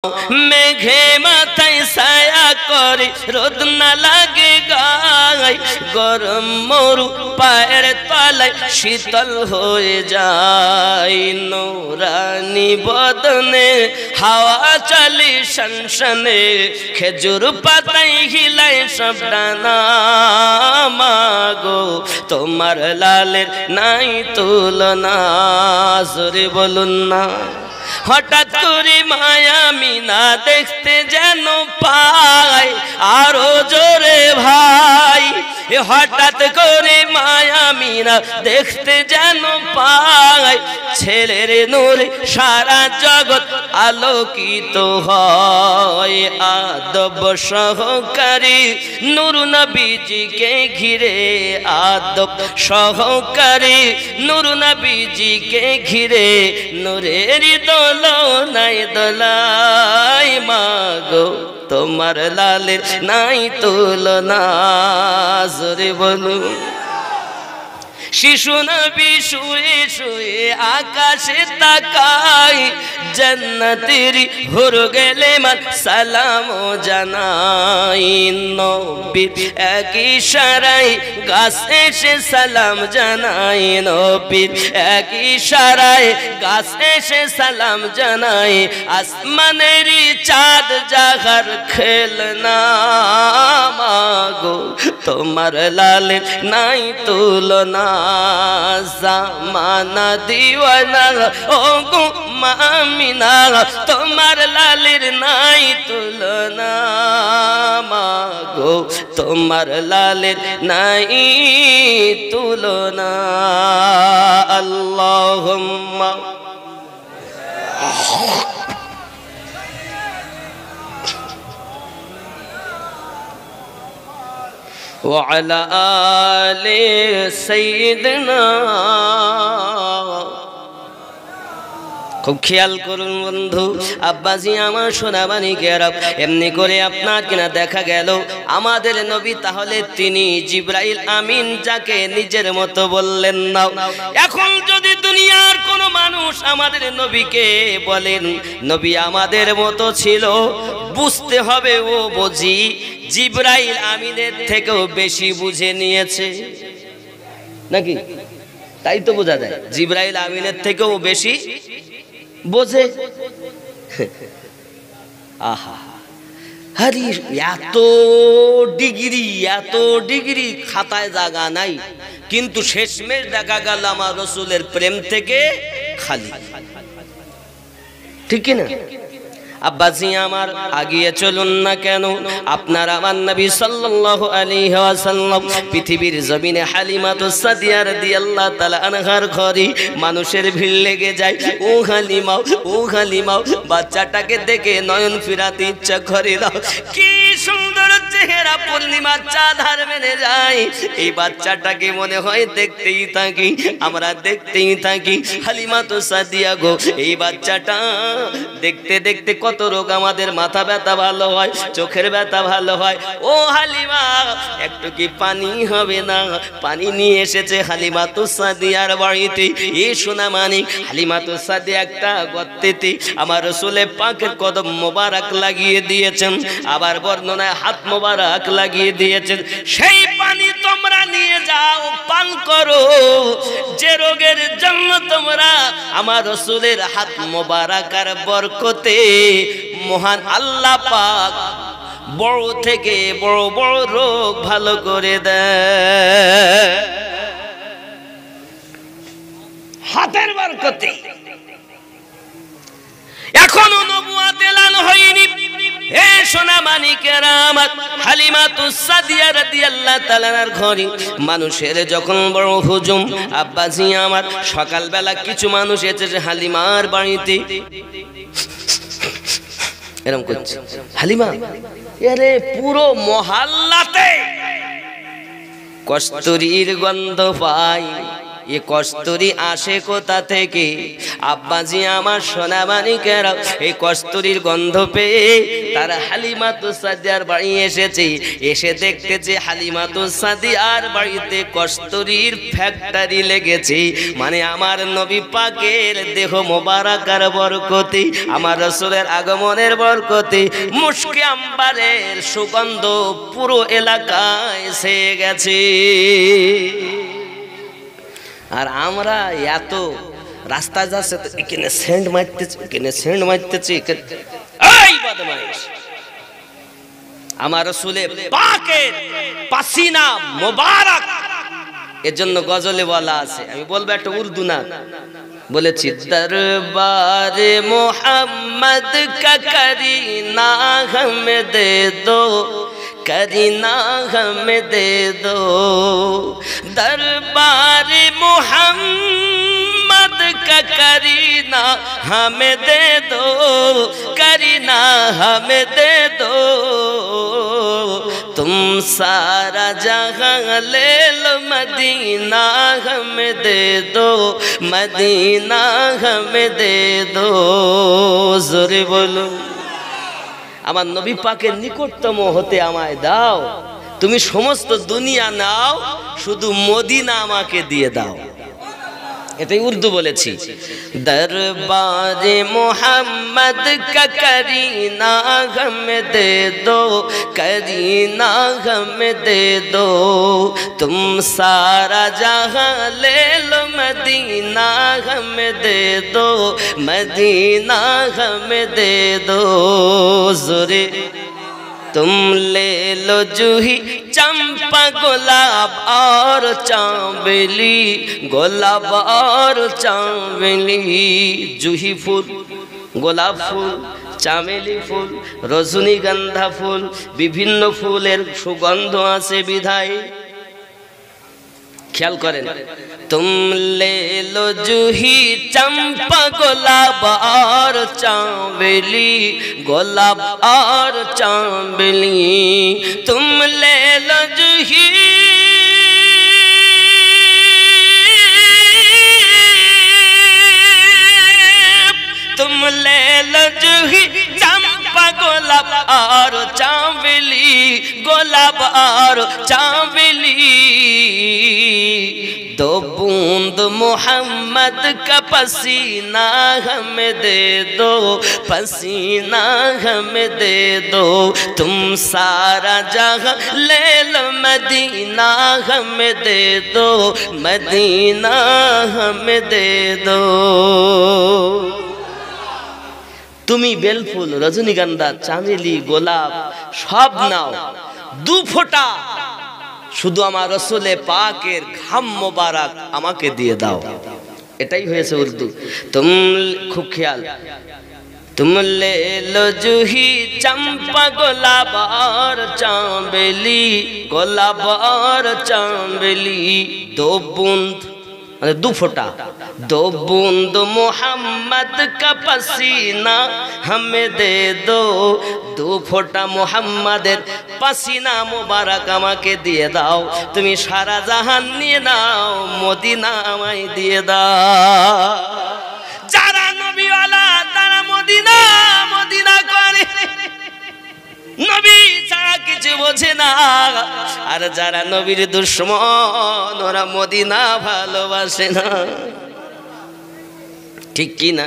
মেঘে মাথায় ছায়া করে রোদ না লাগে গায়, গরম মরু পায়ের তলায় শীতল হয়ে যায়। নোরানি বদনে হাওয়া চলে শনশনে, খেজুর পাতায় হিলায় সব ডানা। মাগো তোমার লালের নাই তুলনা, জোরে বলুন না। হঠাৎ করে মায়া মিনা দেখতে যেন পাই, আরো জোরে ভাই। হঠাৎ করে মায়া মিনা দেখতে যেন পাই, ছেলের নূরে সারা জগৎ আলোকিত হয়। আদব সহকারী নূর নবীজিকে ঘিরে, আদব সহকারী নূর নবীজিকে ঘিরে, নূরের দোলনায় দোলায়। মাগো তোমার লালের নাই তুলনা, জোরে বলুন। শিশু নবী শুয়ে শুয়ে আকাশে তাকায়, জান্নাতের হুর গেলে মান সালাম জানাই। নবীর এক ইশারায় গাছ এসে সালাম জানাই, নবীর এক ইশারায় গাছ এসে সালাম জানাই। আসমানের চাঁদ জাগার খেলনা, মাগো তোমার লালের নাই তুলনা। জামানা দিওয়ানা ও গো মামিনা, তোমার লালের নাই তুলনা। মাগো তোমার লালের নাই তুলনা। আল্লাহুম্মা وعلى آل سيدنا। খুব খেয়াল করুন বন্ধু, আব্বাজি আমার সোনামানিকেরা, এমনি করে আপনার কিনা দেখা গেল আমাদের নবী তাহলে তিনি জিবরাইল আমিন, যাকে নিজের মতো বললেন না। এখন যদি দুনিয়ার কোনো মানুষ আমাদের নবীকে বলেন নবী আমাদের মতো ছিল, বুঝতে হবে ও বুঝি জিবরাইল আমিনের থেকেও বেশি বুঝে নিয়েছে, নাকি? তাই তো বোঝা যায় জিবরাইল আমিনের থেকেও বেশি বোঝে। আহা, আরে এত ডিগ্রি খাতায় জায়গা নাই, কিন্তু শেষমেশ দেখা গেল আমার রসুলের প্রেম থেকে খালি, ঠিক না? আব্বাজি আমার আগিয়ে চলুন না কেন, আপনার আমার নবী সাল্লাল্লাহু আলাইহি ওয়াসাল্লাম পৃথিবীর জমিনে হালিমাতুস সাদিয়া রাদিয়াল্লাহু তাআলা আনহার ঘরে মানুষের ভিড় লেগে যায়। ও হালিমা বাচ্চাটাকে দেখে নয়ন ফিরাতে ইচ্ছা করে না। কি সুন্দর চেহারা, পূর্ণিমার চাঁদ হার মেনে যায়। এই বাচ্চাটাকে মনে হয় দেখতেই থাকি, আমরা দেখতেই থাকি। হালিমাতুস সাদিয়া গো, এই বাচ্চাটা দেখতে দেখতে কত রোগ আমাদের, মাথা ব্যথা ভালো হয়, চোখের ব্যথা ভালো হয়। ও হালিমা একটু কি পানি হবে না? পানি নিয়ে এসেছে হালিমাতুস সাদিয়ার বাড়িতে। এই সোনা মানিক হালিমাতুস সাদিয়া একটা গর্তেতে আমার রাসূলের পাকের কদম মোবারক লাগিয়ে দিয়েছেন, আবার বর্ণনায় হাত মোবারক লাগিয়ে দিয়েছেন। সেই পানি তোমরা নিয়ে যাও, পান করো। যে রোগের জন্য তোমরা আমার রাসূলের হাত মোবারকের বরকতে মহান আল্লাহ পাক বড় থেকে বড় বড় রোগ ভালো করে দেয় হাতের বরকতে। এখনো নবুয়ত এলান হয়নি। হে সোনা মানিকেরা আমার, হালিমাতুস সাদিয়া রাদিয়াল্লাহু তাআলার ঘরে মানুষের যখন বড় হুজুম, আব্বাজি আমার সকালবেলা কিছু মানুষ এসেছে হালিমার বাড়িতে, এরকম করছে। হালিমা আরে পুরো মহল্লাতে কস্তুরীর গন্ধ পাই, এ কস্তুরী আসে কোথা থেকে? আব্বাজি আমার সোনা মানিকেরা এই কস্তুরীর গন্ধ পেয়ে তারা হালিমাতুস সাদিয়ার বাড়ি এসেছে। এসে দেখতেছে হালিমাতুস সাদিয়ার বাড়িতে কস্তুরীর ফ্যাক্টরি লেগেছে। মানে আমার নবী পাকের দেহ মোবারকার বরকতে, আমার রাসূলের আগমনের বরকতে মুশকে আম্বারের সুগন্ধ পুরো এলাকায় ছেয়ে গেছে। আর আমরা এত রাস্তা যাচ্ছে এখানে সেন্ট মারতেছি, এখানে সেন্ট মারতেছি। এই বদমাইশ, আমার রাসূলের পাকের পাসিনা মোবারক, এর জন্য গজলে বলা আছে, আমি বলবো একটা উর্দু না, বলেছি দরবারে মোহাম্মদ কা করিনা হম দে দো, करीना हमें दे दो, दरबारे मोहम्मद का करीना हमें दे दो, करीना हमें दे दो, तुम सारा जहां ले लो मदीना हमें दे दो, मदीना हमें दे दो। जोरे बोलो, আমার নবী পাকের নিকটতম হতে আমায় দাও, তুমি সমস্ত দুনিয়া নাও, শুধু মদিনা আমাকে দিয়ে দাও। এটাই উর্দু বলেছি। দরবারে মোহাম্মদ কা করিনা গম দে দো, করিনা গম দে দো, তুম সারা জাহাं ले लो मदीना गम दे दो, मदीना गम दे दो। जोरे तुम ले लो जूही चंपा गुलाब और चांबेली, गुलाब और चांबेली। जूही फूल, গোলাপ ফুল, চামেলি ফুল, রজনীগন্ধা ফুল, বিভিন্ন ফুলের সুগন্ধ আছে বিধায়। খেয়াল করেন, तुम ले लो जूही चंपा गुलाब और चांबेली, गुलाब और चांबेली, तुम ले लो जूही तुम ले लो जूही चंपा गुलाब और चांबेली, गुलाब और चांबेली, दो बूंद मोहम्मद का पसीना हमें दे दो, पसीना हमें दे दो, तुम सारा जहां ले लो मदीना हमें दे दो, मदीना हमें दे दो। তুমি বেলফুল, রজনীগন্ধা, চামেলি, গোলাপ সব নাও, দু ফোঁটা শুধু আমার রাসূলে পাকের ঘাম মোবারক আমাকে দিয়ে দাও। এটাই হয়েছে উর্দু। তুম, খুব খেয়াল, तुम ले लो जूही चंपा गुलाब और चांबेली, गुलाब और चांबेली, दो बूंद মানে দু ফোঁটা, दो बूंद मोहम्मद का पसीना हमें दे दो, দু ফোঁটা মোহাম্মদের পাসিনা মোবারক আমাকে দিয়ে দাও, তুমি সারা জাহান নিয়ে নাও, মদিনা আমায় দিয়ে দাও। যারা নবীওয়ালা তারা মদিনা মদিনা করে, নবী ছাড়া কিছু বোঝে না। আর যারা নবীর দুশমন ওরা মদিনা ভালোবাসে না। ঠিক কি না?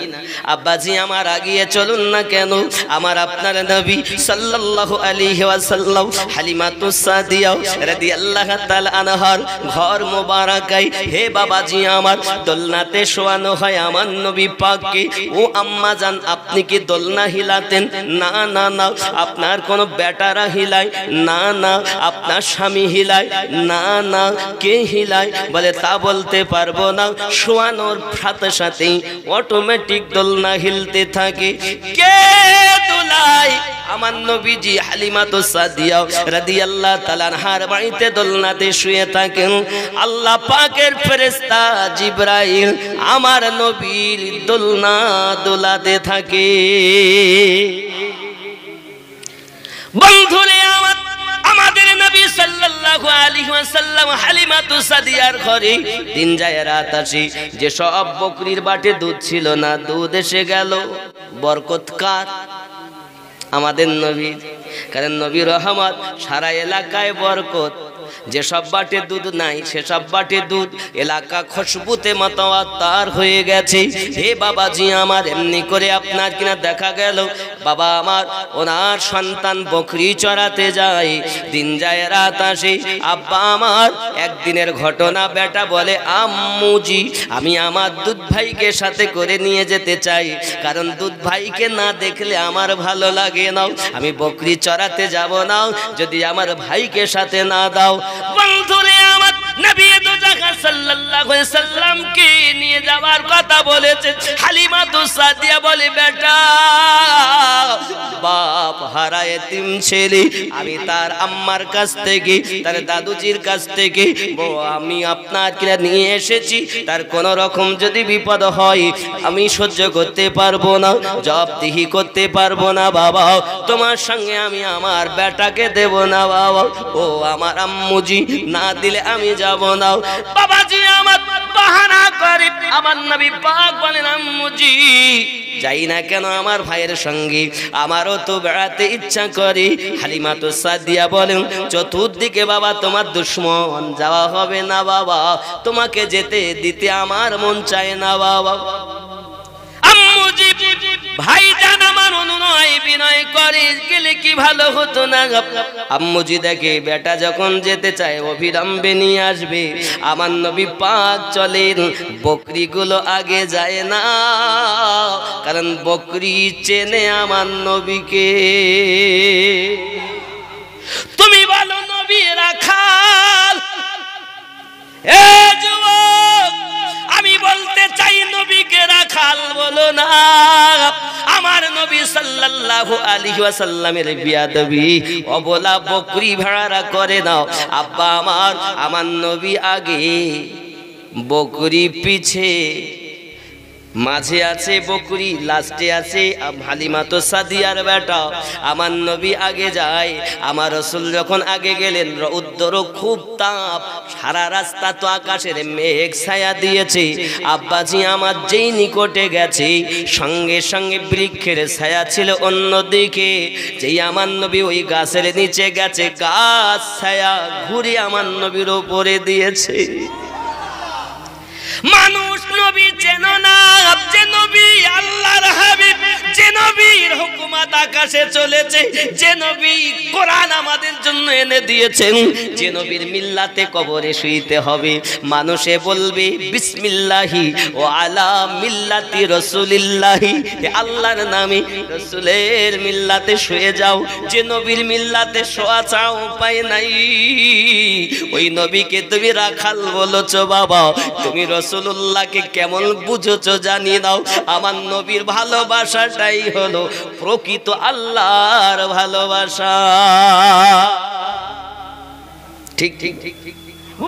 আব্বাজি আমার আগিয়ে চলুন না কেন, আমার আপনার নবী সাল্লাল্লাহু আলাইহি ওয়াসাল্লাম হালিমাতুস সাদিয়া রাদিয়াল্লাহু তাআলা আনহার ঘর মোবারকায়, হে বাবাজি আমার দোলনাতে শোয়ানো হয় আমার নবী পাককে। ও আম্মা জান, আপনি কি দোলনা হিলাতেন? না না না। আপনার কোন বেটারা হিলায়? না না। আপনার স্বামী হিলায়? না না। কে হিলায়? বলে তা বলতে পারবো না, শোয়ানোর সাথে সাথেই অটোমেটিক দোলনা হিলতে থাকে। কে দোলায়? আমার নবীজি হালিমাতুস সাদিয়া রাদিয়াল্লাহু তাআলা আনহার বাড়িতে দোলনাতে শুয়ে থাকেন। আল্লাহ পাকের ফেরেশতা জিবরাইল আমার নবীর দোলনা দোলাতে থাকে। বন্ধুরে আমাদের নবী সাল্লাল্লাহু সাল্লাল্লাহু আলাইহি ওয়াসাল্লাম হালিমাতু সাদিয়ার ঘরে দিন যায় রাত আসে, যে সব বকরির বাটে দুধ ছিল না, দুধ এসে গেল। বরকত কার? আমাদের নবীর। কারণ নবী রহমত, সারা এলাকায় বরকত। যে সব বাটে দুধ নাই, সেসব বাটে দুধ, এলাকা খুশবুতে মাতাওয়াত্তার হয়ে গেছে। হে বাবাজি আমার, এমনি করে আপনার কিনা দেখা গেল বাবা আমার ওনার সন্তান বকরি চড়াতে যায়, দিন যায় রাত আসে। আব্বা আমার একদিনের ঘটনা, বেটা বলে আম্মুজি আমি আমার দুধ ভাইকে সাথে করে নিয়ে যেতে চাই, কারণ দুধ ভাইকে না দেখলে আমার ভালো লাগে না, আমি বকরি চড়াতে যাব না যদি আমার ভাইকে সাথে না দাও। বন্ধুরে আমার, নবী দো জায়গা সাল্লাল্লাহু আলাইহি সাল্লামকে নিয়ে যাওয়ার কথা বলেছে। হালিমাতু সাদিয়া বলে বেটা, বাপ হারা এতিম ছেলে, আমি তার আম্মার কাছ থেকে, তার দাদুজির কাছ থেকে আমি আপনার কিনা নিয়ে এসেছি, তার কোন রকম যদি বিপদ হয় আমি সহ্য করতে পারবো না, জবাবদিহি করতে পারবো না বাবা, তোমার সঙ্গে আমি আমার বেটাকে দেব না বাবা। ও আমার আম্মুজি, না দিলে আমি যাব না। বাবাজি আমার বাহানা করে, আমার নবী পাক বলেন আম্মুজি যাই না কেন আমার ভাইয়ের সঙ্গে, আমারও তো বেড়াতে ইচ্ছা করে। হালিমাতু সাদিয়া বলেন চতুর্দিকে বাবা তোমার দুশ্মন, যাওয়া হবে না বাবা, তোমাকে যেতে দিতে আমার মন চায় না বাবা। আম্মুজি ভাইজান আমার অনুনয় বিনয় করে গেলে কি ভালো হতো না। আম্মুজি দেখে বেটা যখন যেতে চায় অবিলম্বে নিয়ে আসবে, আমার নবী পাক চলেন, বকরিগুলো আগে যায় না, কারণ বকরি চেনে আমার নবীকে। তুমি বলো নবী রাখাল, এ যুবক আমি বলতে চাই নবীকে রাখাল বলো না। আমার নবী সাল্লাল্লাহু আলাইহি ওয়াসাল্লামের বিয়াদবি অবলা বকরি ভাড়া করে নাও। আব্বা আমার নবী আগে, বকরি পিছে, মাঝে আছে বকরি, লাস্টে আছে হালিমাতু সাদিয়ার বেটা। আমার নবী আগে যায়। আমার রাসূল যখন আগে গেলেন, রৌদ্র খুব তাপ, সারা রাস্তা তো আকাশের মেঘ ছায়া দিয়েছে। আব্বাজি আমার যেই নিকটে গেছে, সঙ্গে সঙ্গে বৃক্ষের ছায়া ছিল অন্যদিকে। যেই আমার নবী ওই গাছের নিচে গেছে, গাছ ছায়া ঘুরে আমার নবীর উপরে দিয়েছে। মানুষ নবী চেন না, যে নবী আল্লাহর হাবিব, যে নবীর হুকুমত আকাশে চলেছে, যে নবী কোরআন আমাদের জন্য এনে দিয়েছেন, যে নবীর মিল্লাতে কবরে শুইতে হবে, মানুষে বলবে বিসমিল্লাহি ও আলা মিল্লাতি রাসূলিল্লাহি, আল্লাহর নামে রাসূলের মিল্লাতে শুয়ে যাও। যে নবীর মিল্লাতে শোয়া চাও উপায় নাই, ওই নবীকে তুমি রাখাল বলেছো বাবা, তুমি রাসূলুল্লাহকে কেমন বুঝেছো জানি নাও। আমার নবীর ভালোবাসাটাই হলো প্রকৃত আল্লাহর ভালোবাসা। ঠিক ঠিক ঠিক ঠিক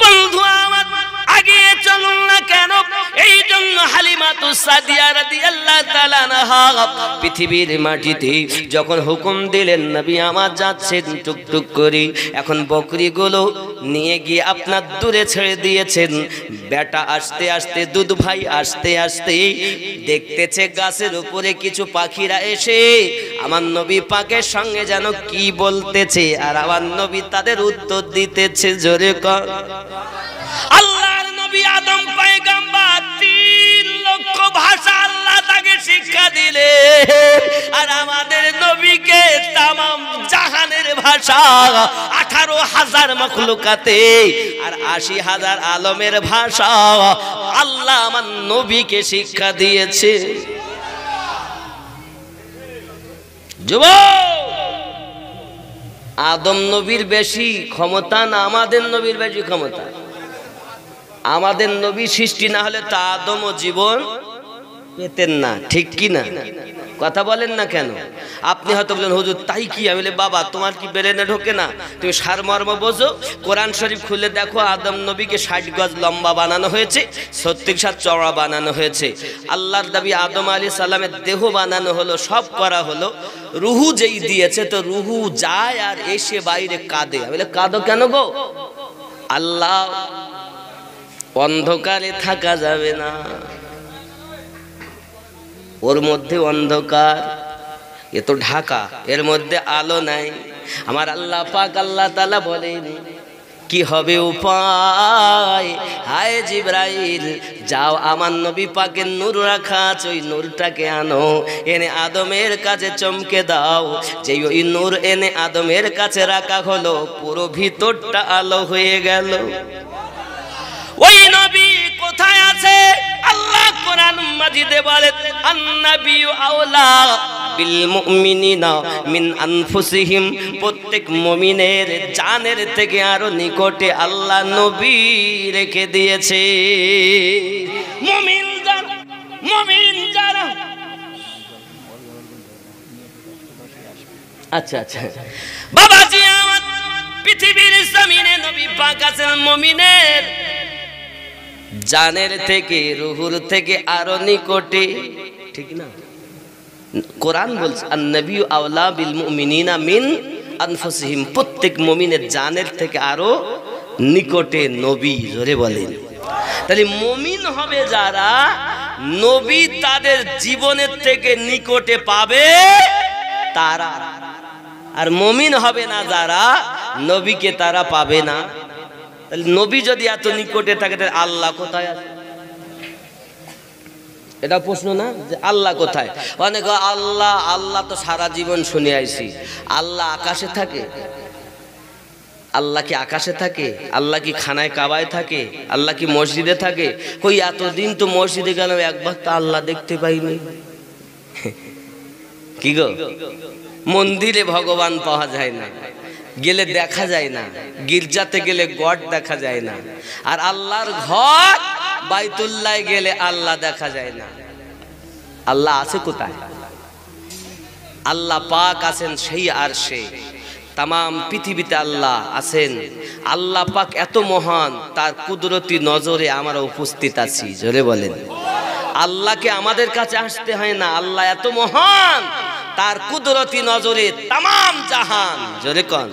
বন্ধু আমার, আগে চলুন না কেন? এই জন্য হালিমাতু সাদিয়া রাদিয়াল্লাহু তাআলা আনহা পৃথিবীর মাটিতে যখন হুকুম দিলেন, নবী আমার যাচ্ছেন টুকটুক করে, এখন বকরিগুলো নিয়ে গিয়ে আপনার দূরে ছেড়ে দিয়েছেন। বেটা আস্তে আস্তে, দুধ ভাই আস্তে আস্তে দেখতেছে গাছের উপরে কিছু পাখিরা এসে আমার নবী পাকের সঙ্গে যেন কি বলতেছে, আর আমার নবী তাদের উত্তর দিতেছে। জোরে কর আল্লাহর নবী আদম পয়গম্বর 3 লক্ষ ভাষা আল্লাহ তাকে শিক্ষা দিলে, আর আমাদের নবীকে তামাম জাহানের ভাষা 18,000 মখলুকাতে আর 80,000 আলমের ভাষা আল্লাহ আমার নবীকে শিক্ষা দিয়েছে। যুবক, আদম নবীর বেশি ক্ষমতা না আমাদের নবীর বেশি ক্ষমতা? আমাদের নবী সৃষ্টি না হলে তা আদমও জীবন পেতেন না, ঠিক কি না? কথা বলেন না কেন? আপনি হয়তো বলেন হুজুর তাই কি? আমি বলি বাবা তোমার কি ব্রেনে ঢোকে না? তুমি সারমর্ম বোঝো। কোরআন শরীফ খুলে দেখো, আদম নবীকে 60 গজ লম্বা বানানো হয়েছে, 36 হাত চওড়া বানানো হয়েছে। আল্লাহর নবী আদম আলাইহিস সালামের দেহ বানানো হলো, সব করা হলো। রুহু যেই দিয়েছে, তো রুহু যায় আর এসে বাইরে কাঁদে। আমি বলি কাঁদো কেন গো? আল্লাহ অন্ধকারে থাকা যাবে না, ওর মধ্যে অন্ধকার, এ তো ঢাকা, এর মধ্যে আলো নাই। আমার আল্লাহ পাক আল্লাহ তাআলা বলেন কি হবে উপায়? হায় জিবরাইল, যাও আমার নবী পাকের নূর রাখা আছে, ওই নূরটাকে আনো, এনে আদমের কাছে চমকে দাও। যে ওই নূর এনে আদমের কাছে রাখা হলো, পুরো ভিতরটা আলো হয়ে গেল। ওই নবী কোথায় আছে? আল্লাহ কোরআন মাজিদে বলেন আন-নাবিয়্যু আওলা বিল মুমিনিনা মিন আনফুসিহিম, প্রত্যেক মুমিনের জানের থেকে আরো নিকটে আল্লাহ নবী রেখে দিয়েছে। মুমিন যারা আচ্ছা আচ্ছা বাবাজি, আমার পৃথিবীর জমিনে নবী পাক আছেন মুমিনের জানের থেকে, রুহুর থেকে আরো নিকটে, ঠিক না? কোরআন বলছে আন-নাবিয়্যু আওলা বিল মুমিনিনা মিন আনফুসিহিম, প্রত্যেক মুমিনের জানের থেকে আরো নিকটে নবী। জোরে বলেন। তাহলে মুমিন হবে যারা, নবী তাদের জীবনের থেকে নিকটে পাবে তারা, আর মুমিন হবে না যারা, নবীকে তারা পাবে না। তাহলে নবী যদি এত নিকটে থাকে, তাহলে আল্লাহ কোথায় আছে? এটা প্রশ্ন না, যে আল্লাহ কোথায়? অনেক আল্লাহ আল্লাহ তো সারা জীবন শুনে আইছি। আল্লাহ আকাশে থাকে? আল্লাহ কি আকাশে থাকে? আল্লাহ কি খানায় কাবায় থাকে? আল্লাহ কি মসজিদে থাকে? কই এতদিন তো মসজিদে গেলাম, একবার তো আল্লাহ দেখতে পাইনি। কি গো, মন্দিরে ভগবান পাওয়া যায় না, গেলে দেখা যায় না, গির্জাতে গেলে গড দেখা যায় না, আর আল্লাহর ঘর বাইতুল্লাহ গেলে আল্লাহ দেখা যায় না। আল্লাহ আছে কোথায়? আল্লাহ পাক আছেন সেই আরশে, তামাম পৃথিবীতে আল্লাহ আছেন। আল্লাহ পাক এত মহান, তার কুদরতি নজরে আমরা উপস্থিত আছি। জোরে বলেন। আল্লাহকে আমাদের কাছে আসতে হয় না, আল্লাহ এত মহান, তার কুদরতি নজরে তামাম জাহান। জোরে কোন।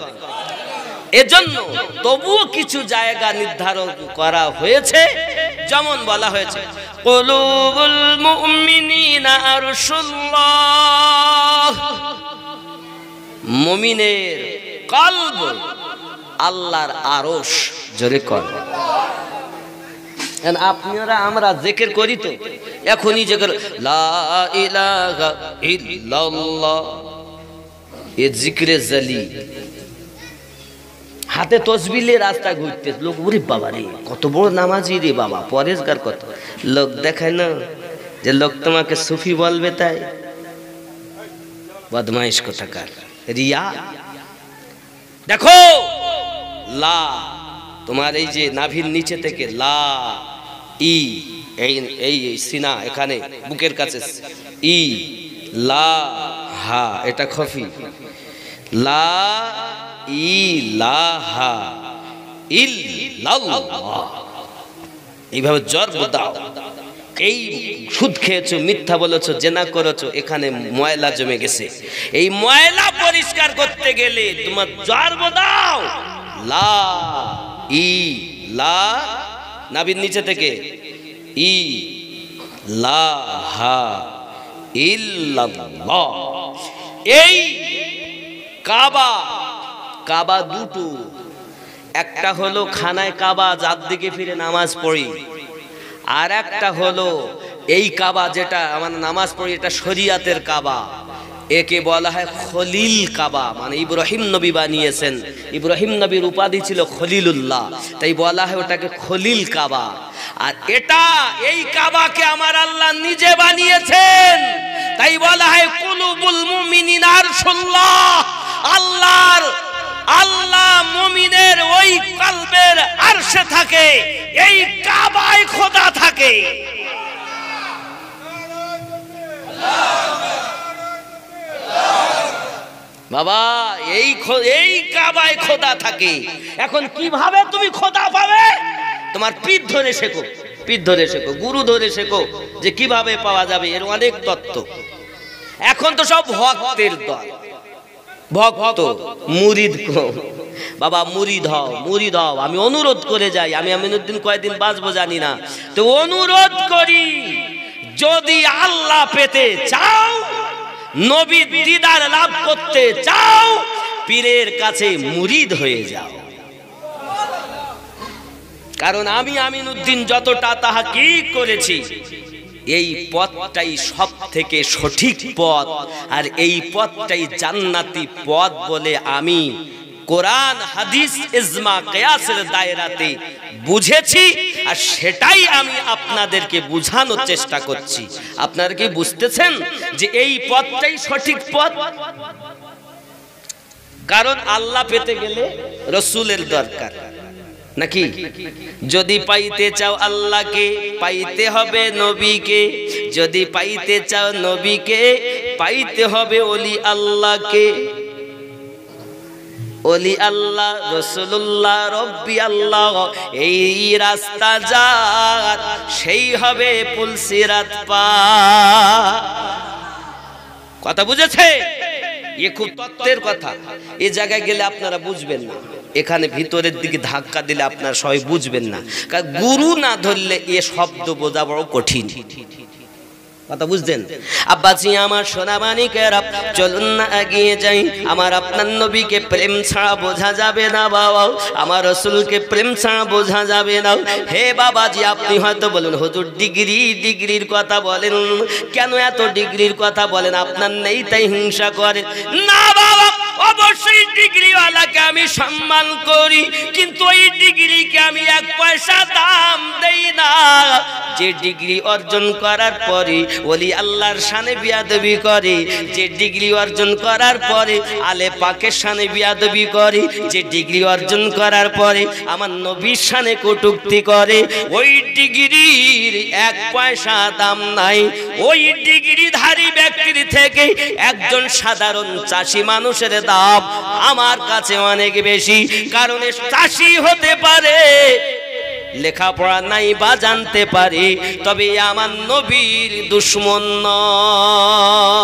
এজন্য তবুও কিছু জায়গা নির্ধারণ করা হয়েছে, যেমন বলা হয়েছে কুলুবুল মুমিনিনা আরশুল্লাহ, মুমিনের কলব আল্লাহর আরশ। জোরে কোন। আপনারা আমরা জিকির করি তো, এখনই জিকির লা ইলাহা ইল্লাল্লাহ, এ জিকিরে জালি, হাতে তসবিহ নিয়ে রাস্তা ঘুরতে লোক, ওরে বাবা রে কত বড় নামাজি রে বাবা, পরেশগার কত লোক দেখায় না, যে লোক তোমাকে সুফি বলবে, তাই বদমাইশ কোথাকার। রিয়া দেখো, লা তোমার এই যে নাভির নিচে থেকে লা, ই এই সিনা এখানে বুকের কাছে, ই লা হা, এটা খফি, লা ইলাহা ইল্লাল্লাহ, এইভাবে জর্ব দাও। এই সুদ খেয়েছো, মিথ্যা বলেছো, জেনা করেছো, এখানে ময়লা জমে গেছে, এই ময়লা পরিষ্কার করতে গেলে তোমার জর্ব দাও লা ই লা, নাভির নিচে থেকে ই লা হা ইল্লাল্লাহ। এই কাবা, কাবা দুটো, একটা হলো খানায় কাবা, যার দিকে ফিরে নামাজ পড়ি, আর একটা হলো এই কাবা যেটা আমরা নামাজ পড়ি, এটা শরিয়াতের কাবা, একে বলা হয় খলিল কাবা, মানে ইব্রাহিম নবী বানিয়েছেন, ইব্রাহিম নবীর উপাধি ছিল খলিলুল্লাহ, তাই বলা হয় ওটাকে খলিল কাবা। আর এটা, এই কাবাকে আমার আল্লাহ নিজে বানিয়েছেন, তাই বলা হয় কুলুবুল মুমিনিনা আরশুল্লাহ, আল্লাহ মুমিনের ওই কলবের আরশে থাকে, এই কাবায় খোদা থাকে। বাবা এই কাবায় খোদা থাকে। এখন কিভাবে তুমি খোদা পাবে? তোমার পীর ধরে শেখো, পীর ধরে শেখো, গুরু ধরে শেখো, যে কিভাবে পাওয়া যাবে, এর অনেক তত্ত্ব। এখন তো সব ভক্তের দল, ভক্ত মুরিদ কম, বাবা মুরিদ হও, মুরিদ হও। আমি অনুরোধ করে যাই, আমি আমিনুদ্দিন কয়দিন বাঁচবো জানি না, তো অনুরোধ করি, যদি আল্লাহ পেতে চাও, নবীর দিদার লাভ করতে চাও, পীরের কাছে মুরিদ হয়ে যাও। কারণ আমি আমিনুদ্দিন যতটা তাহকিক করেছি, এই পথটাই সব থেকে সঠিক পথ, আর এই পথটাই জান্নাতি পথ বলে আমি কোরআন হাদিস ইজমা কিয়াসের দায়রাতে বুঝেছি, আর সেটাই আমি আপনাদেরকে বোঝানোর চেষ্টা করছি। আপনারা কি বুঝতেছেন যে এই পথটাই সঠিক পথ? কারণ আল্লাহ পেতে গেলে রসুলের দরকার নাকি? যদি পাইতে চাও আল্লাহকে, পাইতে হবে নবীকে। যদি পাইতে চাও নবীকে, পাইতে হবে ওলি আল্লাহকে। ওলি আল্লাহ, রসুল্লাহ, রব্বি আল্লাহ, এই রাস্তা যার, সেই হবে পুলসিরাত পার। কথা বুঝেছে? এ খুব তত্ত্বের কথা। এ জায়গায় গেলে আপনারা বুঝবেন না, এখানে ভিতরের দিকে ধাক্কা দিলে আপনারা সবাই বুঝবেন না। কারণ গুরু না ধরলে এ শব্দ বোঝা বড় কঠিন। কথা বুঝছেন? আব্বাজি আমার সোনা মানিকেরা, চলুন না এগিয়ে যাই। আমার আপনার নবীকে প্রেম ছাড়া বোঝা যাবে না বাবা, আমার রসুলকে প্রেম ছাড়া বোঝা যাবে না। হে বাবাজি, আপনি হয়তো বলেন হুজুর ডিগ্রির কথা বলেন কেন? এত ডিগ্রির কথা বলেন, আপনার নেই তাই হিংসা করেন না বাবা। অবশ্যই ডিগ্রিওয়ালাকে আমি সম্মান করি, কিন্তু ওই ডিগ্রিকে আমি এক পয়সা দাম দেই না। যে ডিগ্রি অর্জন করার পরে ওলি আল্লাহর শানে বিয়াদবি করে, যে ডিগ্রি অর্জন করার পরে আলে পাকের শানে বিয়াদবি করে, যে ডিগ্রি অর্জন করার পরে আমার নবীর শানে কটূক্তি করে, ওই ডিগ্রির এক পয়সা দাম নাই। ওই ডিগ্রিধারী ব্যক্তির থেকে একজন সাধারণ চাষি মানুষের দাম আমার কাছে অনেক বেশি। কারণ চাষি হতে পারে, লেখাপড়া নাই বা জানতে পারে, তবে আমার নবীর দুশমন নয়।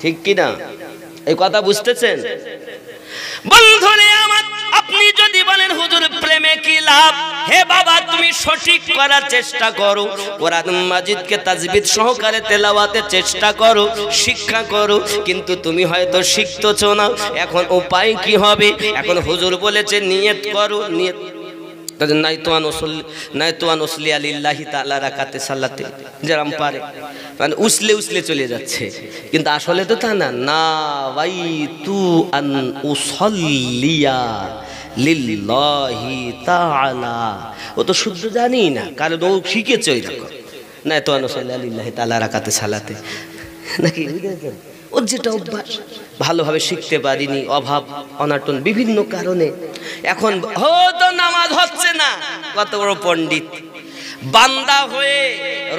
ঠিক কিনা? এই কথা বুঝতেছেন বন্ধুরে আমার? আপনি যদি বলেন হুজুর প্রেমে কি লাভ, হে বাবা তুমি সঠিক করার চেষ্টা করো, কোরআন মাজিদকে তাজবিদ সহকারে তেলাওয়াতের চেষ্টা করো, শিক্ষা করো, কিন্তু তুমি হয়তো শিখতেছো না। এখন উপায় কি হবে? এখন হুজুর বলেছে নিয়ত করো, নিয়ত উসলে চলে যাচ্ছে, কিন্তু আসলে তো তা না। ভাই তু আন উসাল্লিয়া লিল্লাহি তাআলা, ও তো শুদ্ধ জানি না, কারণ ও শিখেছে ওই রকম না তো আনুসাল্লিয়া লিল্লাহি তাআলা রাকাতে সালাতে নাকি, ওর যেটা অভ্যাস ভালোভাবে শিখতে পারিনি, অভাব অনাটন বিভিন্ন কারণে। এখন হয়তো নামাজ হচ্ছে না, কত বড় পণ্ডিত বান্দা হয়ে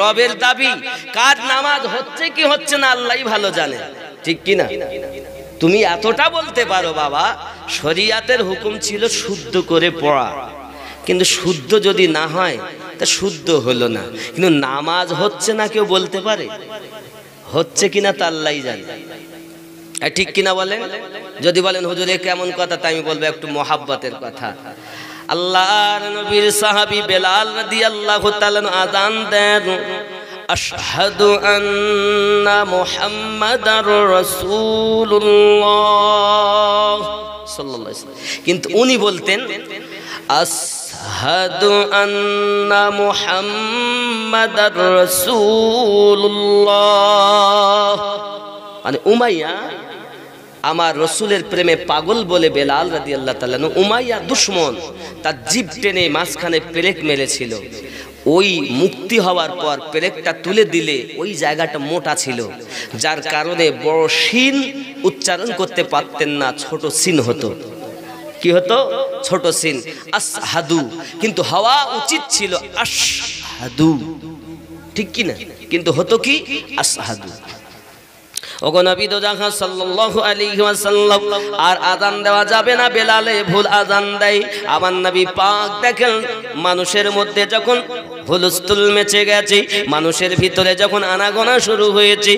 রবের দাবি, কার নামাজ হচ্ছে কি হচ্ছে না আল্লাহই ভালো জানে, ঠিক কি না? তুমি এতটা বলতে পারো বাবা, শরিয়াতের হুকুম ছিল শুদ্ধ করে পড়া, কিন্তু শুদ্ধ যদি না হয় তা শুদ্ধ হলো না। কিন্তু নামাজ হচ্ছে না কেউ বলতে পারে? হচ্ছে কিনা তা আল্লাহই জানে, ঠিক কিনা বলেন? যদি বলেন হুজুর এ কেমন কথা, তাই আমি বলবো একটু মহাব্বতের কথা। আল্লাহর নবীর সাহাবী বেলাল রাদিয়াল্লাহু তাআলা আযান দেন, আশহাদু আন্না মুহাম্মাদার রাসূলুল্লাহ সাল্লাল্লাহু আলাইহি ওয়াসাল্লাম, কিন্তু উনি বলতেন আশহাদু আন্না মুহাম্মাদার রাসূলুল্লাহ। মানে উমাইয়া আমার রসুলের প্রেমে পাগল বলে বেলাল রাদিয়াল্লাহু তাআলা, উমাইয়া দুশমন, তার জিভ টেনে মাঝখানে পেরেক মেরেছিল। ওই মুক্তি হওয়ার পর পেরেকটা তুলে দিলে ওই জায়গাটা মোটা ছিল, যার কারণে বড় শিন উচ্চারণ করতে পারতেন না, ছোট সিন হতো। কি হতো? ছোট সিন, আসহাদু, কিন্তু হওয়া উচিত ছিল আশহাদু, ঠিক কি না? কিন্তু হতো কি আসহাদু। ওগো নবী দো জাহান সাল্লাল্লাহু আলাইহি ওয়াসাল্লাম, আর আযান দেওয়া যাবে না, বেলালে ভুল আযান দেয়। আমার নবী পাক দেখেন মানুষের মধ্যে যখন হুলস্থুল মেচে গেছে, মানুষের ভিতরে যখন আনাগোনা শুরু হয়েছে,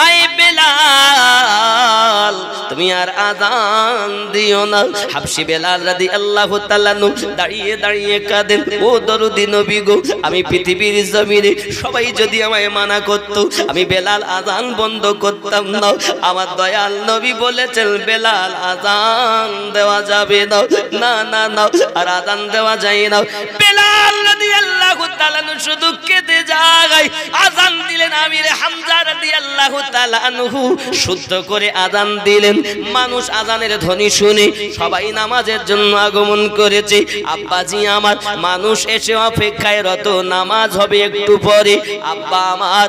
আয় বেলাল, তো তুমি আর আযান দিও না। হাবশী বেলাল রাদিয়াল্লাহু তাআলা দাঁড়িয়ে দাঁড়িয়ে কাঁদেন, ও দরদি নবী গো, আমি পৃথিবীর জমিনে সবাই যদি আমায় মানা করতো আমি বেলাল আযান বন্ধ করতাম না। আমার দয়াল নবী বলেছেন বেলাল আযান দেওয়া যাবে না, না না না, আর আযান দেওয়া যায় না। বেলাল রাদিয়াল্লাহু তাআলা শুধু কেঁদে যায়। আযান দিলেন আমির হামজা রাদিয়াল্লাহু তাআলা আনহু, শুদ্ধ করে আযান দিলেন। মানুষ আযানের ধ্বনি শুনে সবাই নামাজের জন্য আগমন করেছে। আব্বাজি আমার, মানুষ এসে অপেক্ষায় রত, নামাজ হবে একটু পরে। আব্বা আমার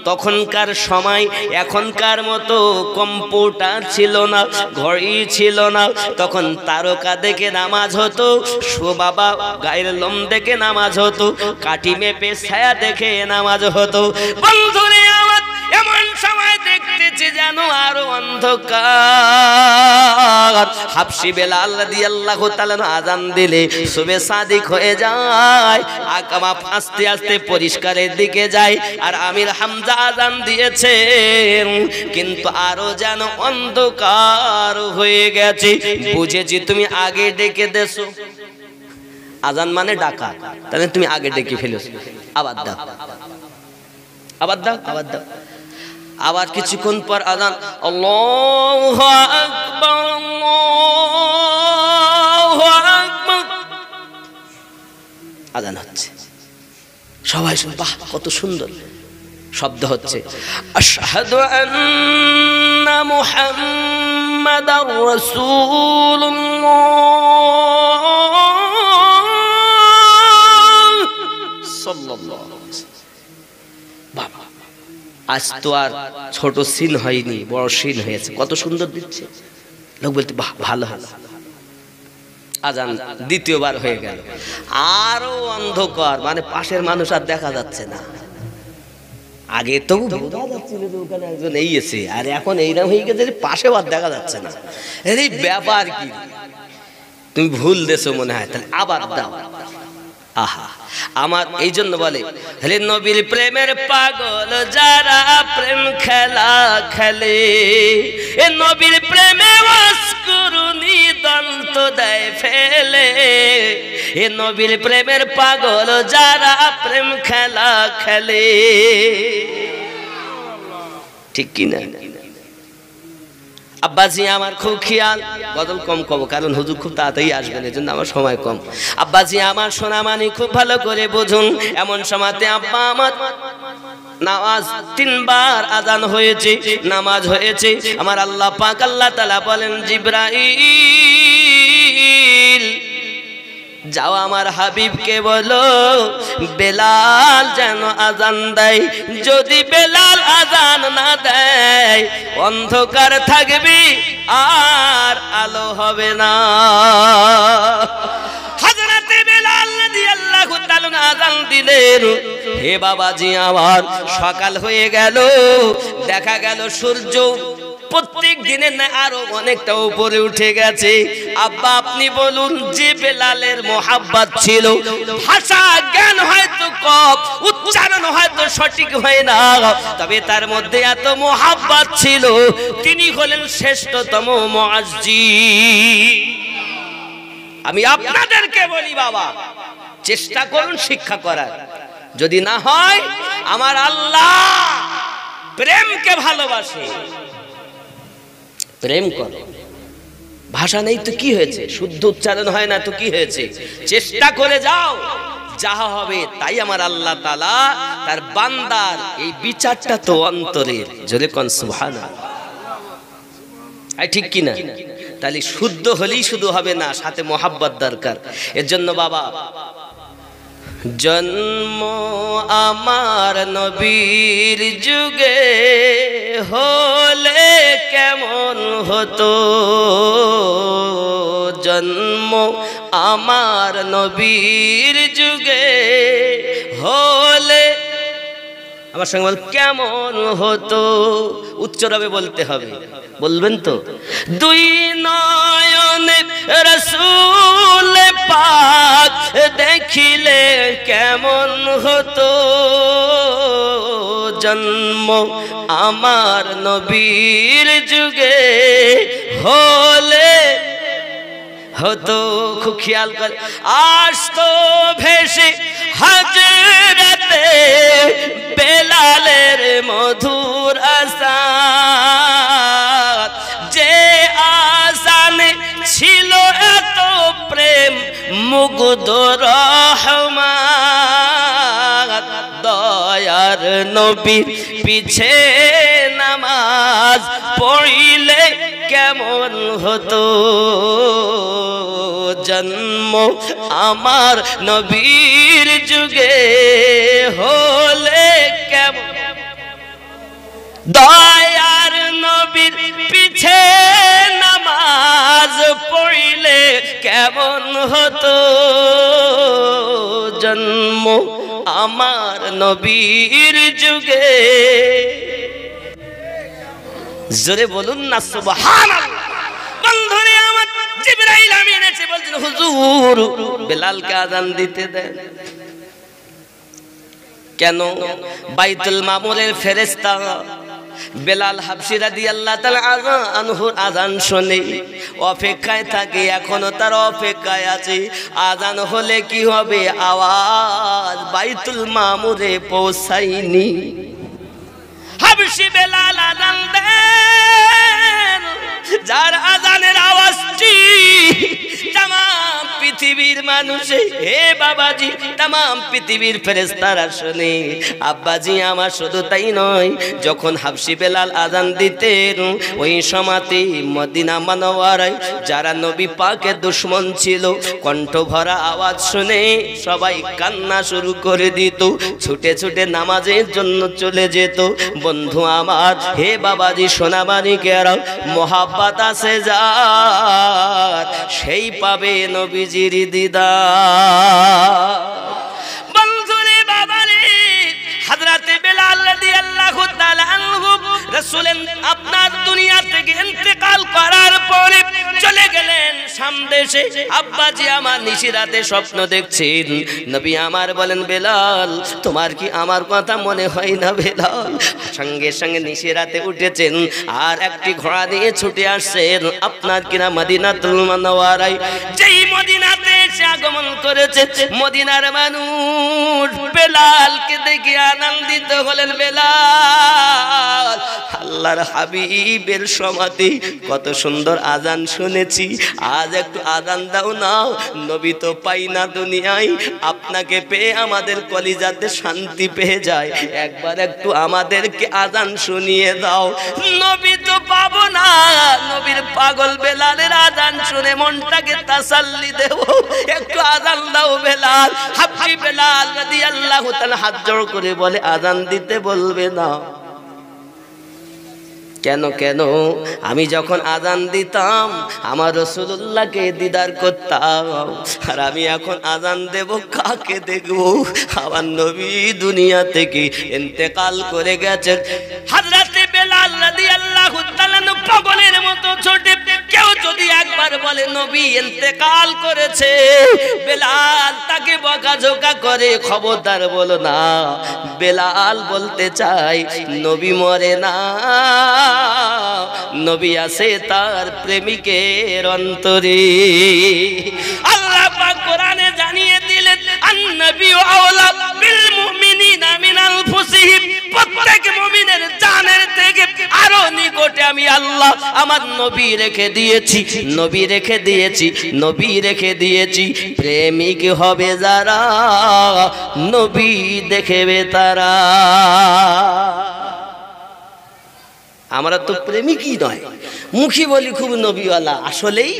তখনকার সময় এখনকার মতো কম্পিউটার ছিল না, ঘড়ি ছিল না, তখন তারকা দেখে নামাজ হতো, বাবা গায়ের লোম দেখে নামাজ হতো, কাটি মেপে ছায়া দেখে নামাজ হতো। বন্ধুরে আমার, এমন সময় দেখতেছি যেন আরো অন্ধকার। হাবশী বেলাল রাদিয়াল্লাহু তাআলা আযান দিলে সুবে সাদিক হয়ে যায়, আকামা আস্তে আস্তে পরিষ্কারের দিকে যায়। আর আমির হামজা আযান দিয়েছে, কিন্তু আরো যেন অন্ধকার হয়ে গেছে। বুঝেছি তুমি আগে ডেকে দেছো, আযান মানে ডাকা, তাহলে তুমি আগে ডেকে ফেলেছো। আবার দাও, আবার দাও, আবার দাও। আবার কিছুক্ষণ পর আযান, আল্লাহু আকবার, আল্লাহু আকবার, আযান হচ্ছে। সবাই শুন, বাহ কত সুন্দর শব্দ হচ্ছে। আশহাদু আন্না মুহাম্মাদার রাসূলুল্লাহ সাল্লাল্লাহু আলাইহি ওয়াসাল্লাম। বাবা, আজ তো আর ছোট সিন হয়নি, বড় সিন হয়েছে। কত সুন্দর দিচ্ছে। লোক বলতে বাহ ভালো হলো। আযান দ্বিতীয়বার হয়ে গেল, আরো অন্ধকার, মানে পাশের মানুষ আর দেখা যাচ্ছে না। আগে তো বোঝা যাচ্ছিল যে ওখানে একজন এই এসে, আর এখন এইরকম হয়ে গেছে পাশেও আর দেখা যাচ্ছে না। এই ব্যাপার কি, তুমি ভুল দেছো মনে হয়, তাহলে আবার দাও। আহা, আমার এই জন্য বলে, হেলে নবীর প্রেমের পাগল যারা প্রেম খেলা খেলে, এ নবীর প্রেমে অস্কুরুনি দন্ত দেয় ফেলে। এ নবীর প্রেমের পাগল যারা প্রেম খেলা খেলে, ঠিক কিনা? আব্বাজি আমার খুব খেয়াল, বদল কম কম, কারণ হুজুর খুব তাড়াতাড়ি আসবেন, এই জন্য আমার সময় কম। আব্বাজি আমার সোনামানি খুব ভালো করে বুঝুন। এমন সময়তে আব্বা আমার নামাজ 3 বার আযান হয়েছে, নামাজ হয়েছে। আমার আল্লাহ পাক আল্লাহ তাআলা বলেন, জিবরাইল যাও আমার হাবিবকে বলো বেলাল যেন আযান দেয়। যদি বেলাল আযান না দেয় অন্ধকার থাকবে আর আলো হবে না। হযরতে বেলাল রাদিয়াল্লাহু তাআলা আযান দিলেন। হে বাবাজি আমার, সকাল হয়ে গেল, দেখা গেল সূর্য প্রত্যেক দিনের না আরো অনেকটা উপরে উঠে গেছে। আব্বা আপনি বলুন, যে বেলালের মোহাব্বত ছিল, ভাষা জ্ঞান হয়তো কম, উচ্চারণ হয়তো সঠিক হয় না, তবে তার মধ্যে এত মোহাব্বত ছিল, তিনি হলেন শ্রেষ্ঠতম মুয়াজ্জিন। আমি আপনাদেরকে বলি বাবা, চেষ্টা করুন শিক্ষা করার, যদি না হয় আমার আল্লাহ প্রেমকে ভালোবাসে, প্রেম করো। ভাষা নেই তো কি হয়েছে, শুদ্ধ উচ্চারণ হয় না তো কি হয়েছে, চেষ্টা করে যাও, যাহা হবে তাই আমার আল্লাহ তাআলা তার বান্দার এই বিচারটা তো অন্তরের, যদি কোন সুবহানাল্লাহ, ঠিক কি না? তাহলে শুদ্ধ হলেই শুধু হবে না, সাথে মোহাব্বত দরকার। এর জন্য বাবা, জন্ম আমার নবীর যুগে হলে কেমন হতো, জন্ম আমার নবীর যুগে হলে, আমার সঙ্গে বল কেমন হতো, উচ্চরবে বলতে হবে, বলবেন তো? দুই নয় রাসূল পাক দেখিলে কেমন হতো জন্ম আমার নবীর যুগে হলে হতো। খুব খেয়াল করে আসতো ভেসে হযরতে বেলালের মধুর আযান, যে আযানে ছিল এত প্রেম মুগ্ধ রহমান। দয়ার নবীর পিছে নামাজ পড়িলে কেমন হতো জন্ম আমার নবীর যুগে হলে কেমন। দয়ার নবীর পিছে নামাজ পড়িলে কেমন হতো জন্ম আমার নবীর যুগে। জোরে বলুন না সুবহানাল্লাহ। বন্ধুরে আমার জিবরাইল আমিন এসে বলছেন হুজুর বেলালকে আযান দিতে দেন। কেন? বাইতুল মামুরের ফেরেশতা বেলাল হাবশী রাদিয়াল্লাহু তাআলা আনহুর আযান শুনে অপেক্ষায় থাকে, এখনো তার অপেক্ষায় আছে। আযান হলে কি হবে? আওয়াজ বাইতুল মামুরে পৌঁছায়নি। হাবশী বেলাল আযান দেন, যার আযানের আওয়াজটি तमाम পৃথিবীর মানুষে, হে বাবাজি तमाम পৃথিবীর ফেরেশতারা শুনে। আব্বাজি আমার শুধু তাই নয়, যখন হাবশী বেলাল আযান দিতেন ওই সময়তে মদিনা মুনাওয়ারায় যারা নবী পাকের দুশমন ছিল কণ্ঠ ভরা আওয়াজ শুনে সবাই কান্না শুরু করে দিত, ছুটে ছুটে নামাজের জন্য চলে যেত। বন্ধু আমার, হে বাবাজি সোনামানিকেরা, মোহাব্বত আছে যার সেই পাবে নবীজির দিদার। বন্ধুরে বাবারে, হযরতে বেলাল রাদিয়াল্লাহু তাআলা আনহু রাসূলের আপনার দুনিয়া থেকে ইন্তেকাল করার পরে চলে গেলেন সামদেশে। আব্বাজি আমার নিশিরাতে স্বপ্ন দেখছেন। নবী আমার বলেন, বেলাল তোমার কি আমার কথা মনে হয় না? বেলাল সঙ্গে সঙ্গে নিশিরাতে উঠেছেন আর একটি ঘোড়া দিয়ে ছুটে আসছেন আপনার কিনা মদিনাতুল মুনাওয়ারায়। যেই মদিনাতে এসে আগমন করেছে মদিনার মানুষ বেলালকে দেখে আনন্দিত হলেন। বেলাল আল্লাহর হাবিবের সমাধি কত সুন্দর আযান শুনেছি, আজ একটু আযান দাও না। নবী তো পাই না দুনিয়ায়, আপনাকে পেয়ে আমাদের কলিজাতে শান্তি পেয়ে যায়, একবার একটু আমাদেরকে আযান শুনিয়ে দাও। নবী তো পাবো না, নবীর পাগল বেলালের আযান শুনে মনটাকে তাসাল্লি দেব, একটু আযান দাও বেলাল। হাবশী বেলাল রাদিয়াল্লাহু তাআলা হাত জোড় করে বলে, আযান দিতে বলবে না কেন? কেন? আমি যখন আযান দিতাম আমার রাসূলুল্লাহকে দিদার করতাম, আর আমি এখন আযান দেব কাকে দেখব? আমার নবী দুনিয়া থেকে ইন্তেকাল করে গেছেন। হযরতে বেলাল রাদিয়াল্লাহু তাআলা পাগলের মতো ছোটে, কেউ যদি একবার বলে নবী ইন্তেকাল করেছে, বেলাল তাকে বকাঝকা করে, খবরদার বলো না। বেলাল বলতে চাই নবী মরে না, নবী আছে তার প্রেমিকের অন্তরে। আল্লাহ পাক কোরআনে জানিয়ে দিলেন, আন-নবিয়্যু আওলা বিল মুমিনিনা মিন আনফুসিহিম, প্রত্যেক মুমিনের জানের থেকে আরো নিকটে আমি আল্লাহ আমার নবী রেখে দিয়েছি, নবী রেখে দিয়েছি, নবী রেখে দিয়েছি। প্রেমিক হবে যারা নবী দেখবে তারা। আমরা তো প্রেমিকই নয়, মুখী বলি খুব নবীওয়ালা, আসলেই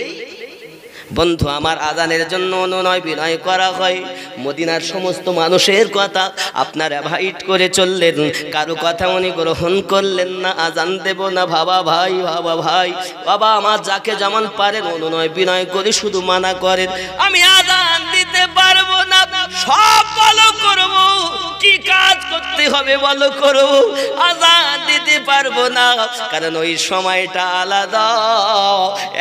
বন্ধু আমার আযানের জন্য অনুনয় বিনয় করা হয়। মদিনার সমস্ত মানুষের কথা আপনার অ্যাভয়েড করে চললেন, কারো কথা উনি গ্রহণ করলেন না। আযান দেব না বাবা ভাই, বাবা ভাই, বাবা আমার যাকে যেমন পারেন অনুনয় বিনয় করে শুধু মানা করেন, আমি আযান দিতে পারবো না। সব বলো করব, কি কাজ করতে হবে বলো করব, আযান দিতে পারবো না, কারণ ওই সময়টা আলাদা,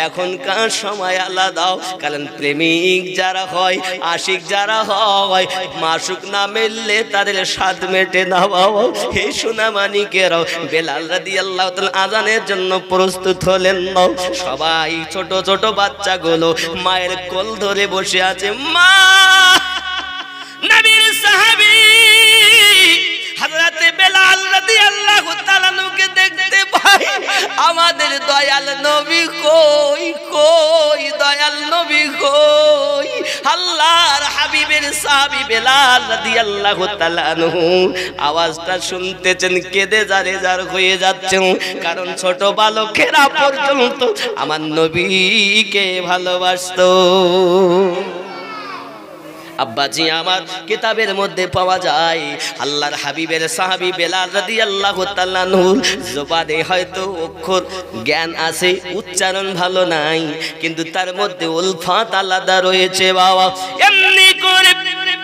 এখনকার সময় আলাদা। কারণ প্রেমিক যারা হয়, আশিক যারা হয়, মাসুক না মিললে তাদের স্বাদ মেটে না বাবা। হে সোনা মানিকেরাও, বেলাল রাদিয়াল্লাহু তাআলা আযানের জন্য প্রস্তুত হলেন না। সবাই ছোট ছোট বাচ্চাগুলো মায়ের কোল ধরে বসে আছে। মা, নবীর সাহাবী হযরত বেলাল রাদিয়াল্লাহু তাআলা নুকে দেখতে পাই, আমাদের দয়াল নবী কই, কই দয়াল নবী কই? আল্লাহর হাবিবের সাহাবী বেলাল রাদিয়াল্লাহু তাআলা আনহু আওয়াজটা শুনতেছেন, কেঁদে জারে জার হয়ে যাচ্ছেন। কারণ ছোট বালকেরা পর্যন্ত আমার নবীকে ভালোবাসতো। আব্বাজি আমার, কিতাবের মধ্যে পাওয়া যায় আল্লাহর হাবিবের সাহাবী বেলাল রাদিয়াল্লাহু তাআলা আনহুর জবানে হয়তো অক্ষর জ্ঞান আছে, উচ্চারণ ভালো নাই, কিন্তু তার মধ্যে উলফাত আলাদা রয়েছে বাবা। এমনি করে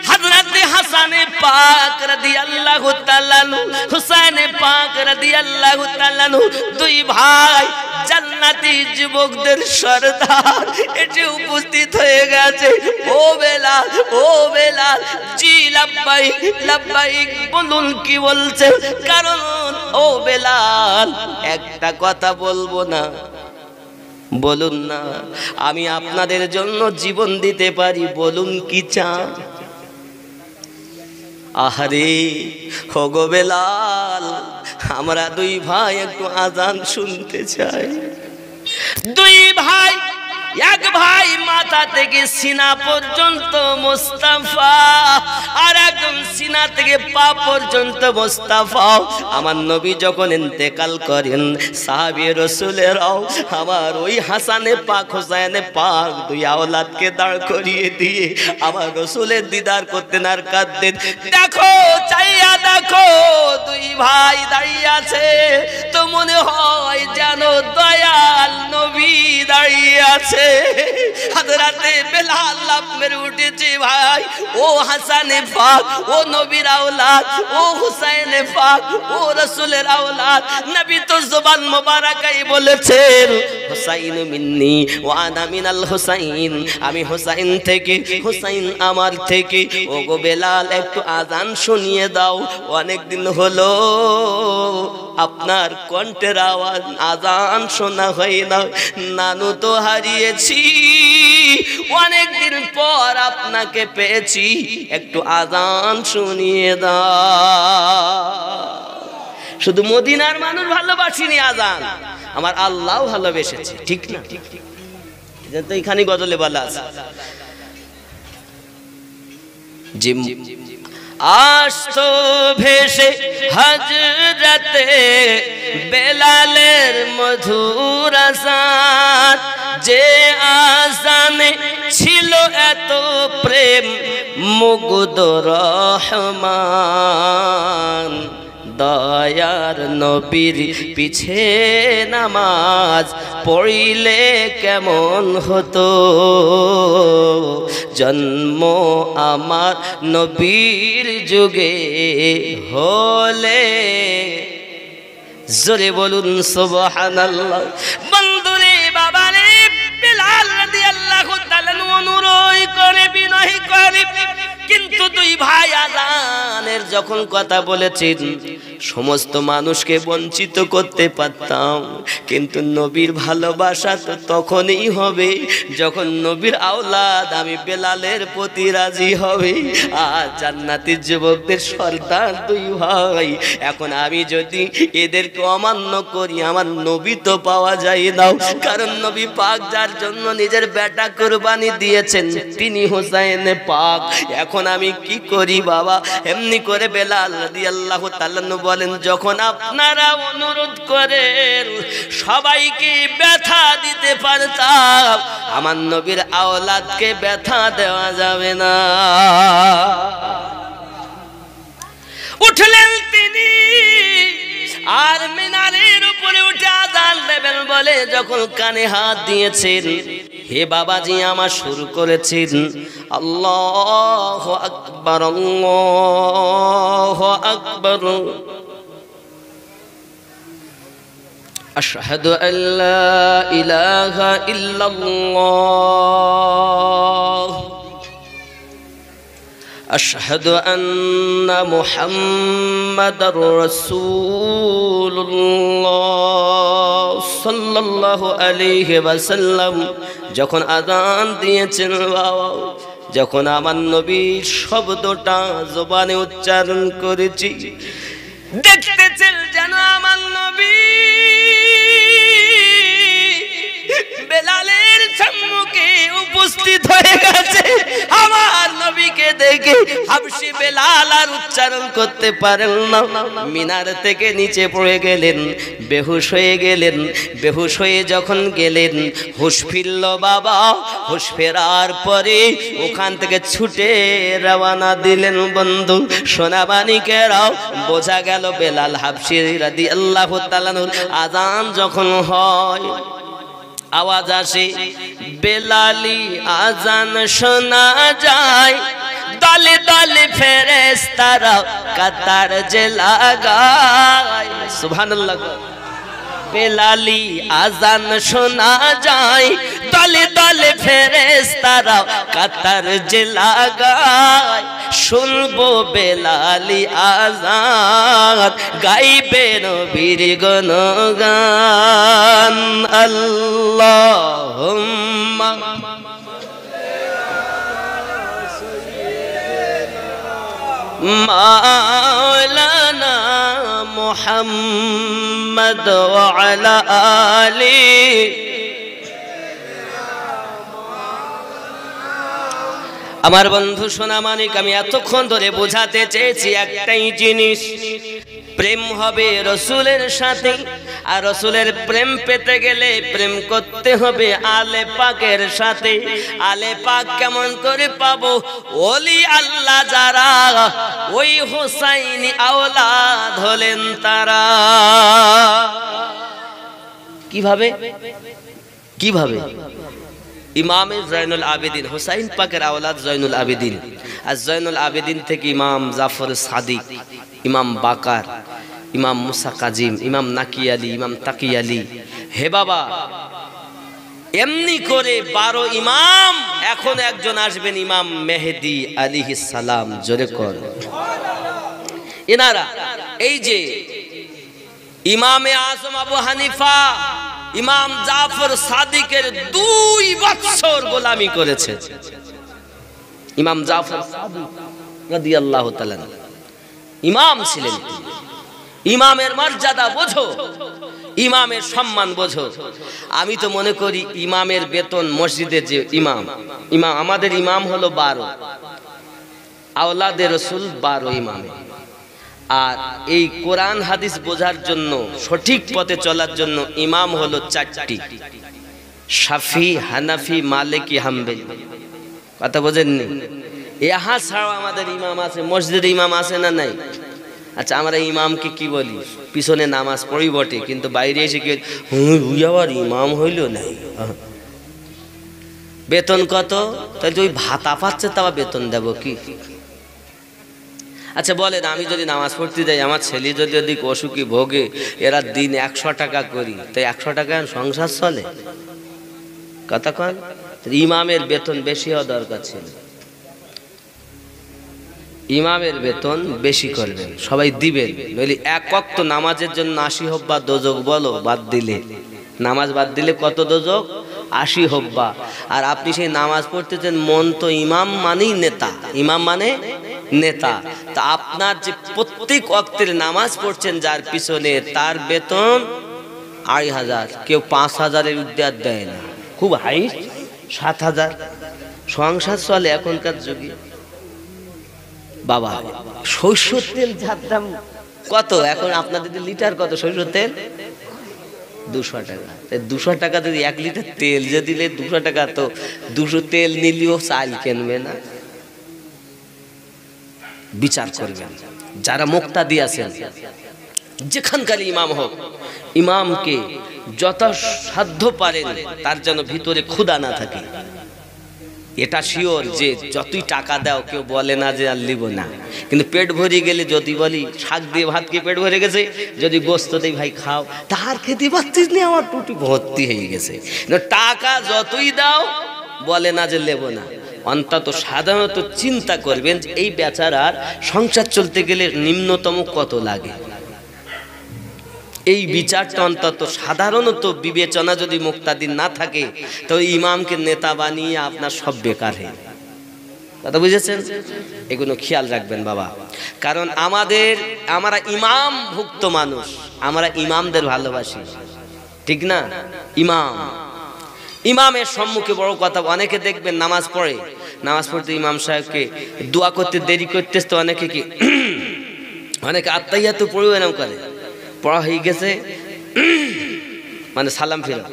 হযরত হাসানে পাক রাদিয়াল্লাহু তাআলা আনহু, হুসাইনে পাক রাদিয়াল্লাহু তাআলা আনহু, দুই ভাই জান্নাতি যুবকদের সরদার এসে উপস্থিত হয়ে গেছে। ও বেলাল, ও বেলাল, জি লাব্বাইক লাব্বাইক, বলুন কি বলছেন? কারণ ও বেলাল, একটা কথা বলবো না? বলুন না, আমি আপনাদের জন্য জীবন দিতে পারি, বলুন কি চান? আহারে হোগো বেলাল, আমরা দুই ভাই একটু আযান শুনতে চাই। দুই ভাই, এক ভাই মাথা থেকে সিনা পর্যন্ত মুস্তাফা, আর একজন সিনা থেকে পা পর্যন্ত মুস্তাফা। আমার নবী যখন ইন্তেকাল করেন, সাহাবী রাসূলেরাও আমার ওই হাসানে পাক হুসাইনে পাক দুই আওলাদকে দাঁড় করিয়ে দিয়ে আমার রাসূলের দিদার করতেন আর কাঁদতেন। দেখো, চাইয়া দেখো, দুই ভাই দাঁড়িয়ে আছে, তো মনে হয় যেন দয়াল নবী দাঁড়িয়ে আছে। হযরতে বেলাল লাফ মেরে উঠেছে, ভাই ও হাসানে পাক, ও নবীর আওলাদ, ও হুসাইনে পাক, ও রাসূলের আওলাদ। নবী তো জবান মোবারকাই বলেছেন, হুসাইন মিন্নি ওয়া আনা মিনাল হুসাইন, আমি হুসাইন থেকে, হুসাইন আমার থেকে। ও গো বেলাল, একটু আযান শুনিয়ে দাও, অনেক দিন হলো আপনার কণ্ঠের আওয়াজ, আযান শোনা হয় না। নানু তো হারিয়েছি, অনেকদিন পর আপনাকে পেয়েছি, একটু আযান শুনিয়ে দাও। শুধু মদিনার মানুষ ভালোবাসিনি, আযান আমার আল্লাহ ভালোবেসেছে, ঠিক না? তো এখানে গজলে বলা আছে যে আসতো ভেসে হযরতে বেলালের মধুর আযান, যে আযানে ছিল এত প্রেম মুগ্ধ রহমান। দয়ার নবীর পিছে নামাজ পড়িলে কেমন হতো, জন্ম আমার নবীর যুগে হলে। জোরে বলুন সুবহানাল্লাহ। বন্ধুরে, বাবারে, বেলাল রাদিয়াল্লাহু তাআলা অনুরোধ করে, বিনয় করে, কিন্তু দুই ভাই আযানের যখন কথা বলেছেন, সমস্ত মানুষকে বঞ্চিত করতে পারতাম, কিন্তু নবীর ভালোবাসা তো তখনই হবে যখন নবীর আওলাদ আমি বেলালের প্রতি রাজি হবে। আর জান্নাতের যুবকদের সর্দার দুই ভাই, এখন আমি যদি এদেরকে অমান্য করি, আমার নবী তো পাওয়া যায় না। কারণ নবী পাক যার জন্য নিজের বেটা কুরবানি দিয়েছেন, তিনি হুসাইনে পাক। এখন আমি কি করি বাবা? এমনি করে বেলাল রাদিয়াল্লাহু তাআলা বলেন, যখন আপনারা অনুরোধ করেন সবাইকে ব্যথা দিতে পারতাম, আমার নবীর আওলাদকে ব্যথা দেওয়া যাবে না। উঠলেন তিনি, আর মিনারের উপরে উঠে আযান দেবেন বলে যখন কানে হাত দিয়েছেন, হে বাবাজি আমার শুরু করেছেন আল্লাহু আকবার আল্লাহু আকবার আশহাদু আল্লা ইলাহা ইল্লাল্লাহ আশহাদু আন্না মুহাম্মাদার রাসূলুল্লাহ সাল্লাল্লাহু আলাইহি ওয়াসাল্লাম যখন আযান দিয়েছেন বাবা, যখন আমার নবীর শব্দটা জবানে উচ্চারণ করেছি, দেখতেছেন যেন আমার নবী বেলালের সম্মুখে উপস্থিত হয়ে গেছে। আমার নবীকে দেখে হাবশি বেলাল আর উচ্চারণ করতে পারেন না, মিনার থেকে নিচে পড়ে গেলেন, বেহুশ হয়ে গেলেন। বেহুশ হয়ে যখন গেলেন হুঁশ ফিরল বাবা। হুঁশ ফেরার পরে ওখান থেকে ছুটে রওনা দিলেন বন্ধু সোনাবানিকেরাও। বোঝা গেল বেলাল হাবশি রাদিয়াল্লাহু তাআলা আযান যখন হয় আওয়াজ আসে, বেলালি আজান শোনা যায়, দলে দলে ফেরেশতারা কাতার যে লাগায়। সুবহানাল্লাহ। বেলালি আজান শোনা যায়, দলে দলে ফেরেশতারা কাতার যে লাগায়। শুনবো বেলালি আজান, গাইবে নবীর গুণগান। আল্লাহুম্মা মাওলানা মুহাম্মদ ওয়া আলা আলি। আমার বন্ধু সোনামানিক, আমি এতক্ষণ ধরে বোঝাতে চেয়েছি একটাই জিনিস, প্রেম হবে রসুলের সাথে। আর রসুলের প্রেম পেতে গেলে প্রেম করতে হবে আলে পাকের সাথে। আলে পাক কেমন করে পাবো? ওলি আল্লাহ যারা, ওই হোসাইনি আওলাদ হলেন তারা। কিভাবে কিভাবে? ইমামে জয়নুল আবেদিন, হুসাইন পাকের আওলাদ জয়নুল আবেদিন। আর জয়নুল আবেদিন থেকে ইমাম জাফর সাদিক, ইমাম বাকার, ইমাম মুসা কাজিম, ইমাম নাকি আলী, ইমাম তাকি আলী। হে বাবা, এমনি করে 12 ইমাম। এখন একজন আসবেন ইমাম মেহেদি আলাইহিস সালাম। জোরে কর। এনারা এই যে ইমামে আজম আবু হানিফা, ইমাম জাফর সাদিকের 2 বছর গোলামি করেছে। ইমাম জাফর সাদিক রাদিয়াল্লাহু তাআলা ইমাম ছিলেন। ইমামের মর্যাদা বোঝো, ইমামের সম্মান বোঝো। আমি তো মনে করি ইমামের বেতন, মসজিদের যে ইমাম, আমাদের ইমাম হলো 12, আওলাদে রাসূল 12 ইমাম। আর এই কোরআন হাদিস বোঝার জন্য, সঠিক পথে চলার জন্য ইমাম হলো 4টি, শাফি, হানাফি, মালিকি, হাম্বলি। কথা বোঝেননি? ইহা ছাড়াও আমাদের ইমাম আছে, মসজিদে ইমাম আছে না নাই? আচ্ছা, আমরা ইমামকে কি বলি? পিছনে নামাজ পড়ি বটে, কিন্তু বাইরে এসে কি আবার ইমাম হইল নাই। বেতন কত? তাহলে ওই ভাতা পাচ্ছে, তা বেতন দেব কি? আচ্ছা বলেন, আমি যদি নামাজ পড়তে যাই, আমার ছেলে যদি ওদিক অসুখী ভোগে, এরা দিন 100 টাকা করি, তাই 100 টাকা সংসার চলে? কথা কন। ইমামের বেতন বেশি হওয়া দরকার ছিল। ইমামের বেতন বেশি করবেন, সবাই দিবেন। নইলে 1 ওয়াক্ত নামাজের জন্য 80 হব্বা দোজক বলো, বাদ দিলে, নামাজ বাদ দিলে কত দোজক? 80 হব্বা। আর আপনি সেই নামাজ পড়তেছেন, মন তো ইমাম মানেই নেতা, ইমাম মানে নেতা। তা আপনার যে প্রত্যেক ওয়াক্তের নামাজ পড়ছেন যার পিছনে, তার বেতন 2,500, কেউ 5,000-এর উদ্যার দেয় না, খুব হাই 7,000। সংসার চলে এখনকার যুগে। বাবা, সরষের তেল যার দাম কত এখন? আপনাদের লিটার কত সরষের তেল? 200 টাকা। 200 টাকা যদি 1 লিটার তেল যে দিলে 200 টাকা, তো 200 তেল নিলেও চাল কিনবে না। বিচার করবেন যারা মুক্তাদি আছেন, যেখানকার ইমাম হোক, ইমামকে যথাসাধ্য পারেন তার যেন ভিতরে ক্ষুধা না থাকে। এটা শিওর যে যতই টাকা দাও কেউ বলে না যে আর লিব না, কিন্তু পেট ভরে গেলে যদি বলি শাক দিয়ে ভাত খেয়ে পেট ভরে গেছে, যদি গোস্ত দেই ভাই খাও, তার খেতে পারছিস না, আমার টুটি ভর্তি হয়ে গেছে। টাকা যতই দাও বলে না যে লেব না। অন্তত সাধারণত চিন্তা করবেন যে এই বেচারার সংসার চলতে গেলে নিম্নতম কত লাগে। এই বিচারটা অন্তত সাধারণত বিবেচনা যদি মুক্তাদির না থাকে তো ইমামকে নেতা বানিয়ে আপনার সব বেকার হয়। কথা বুঝেছেন? এগুলো খেয়াল রাখবেন বাবা, কারণ আমরা ইমাম ভুক্ত মানুষ, আমরা ইমামদের ভালোবাসি, ঠিক না? ইমামের সম্মুখে বড় কথা, অনেকে দেখবেন নামাজ পড়তে ইমাম সাহেবকে দোয়া করতে দেরি করতেছে, তো অনেকে আত্মাইয়াত পড়েও এরকম করে, পড়া হয়ে গেছে মানে সালাম ফেরা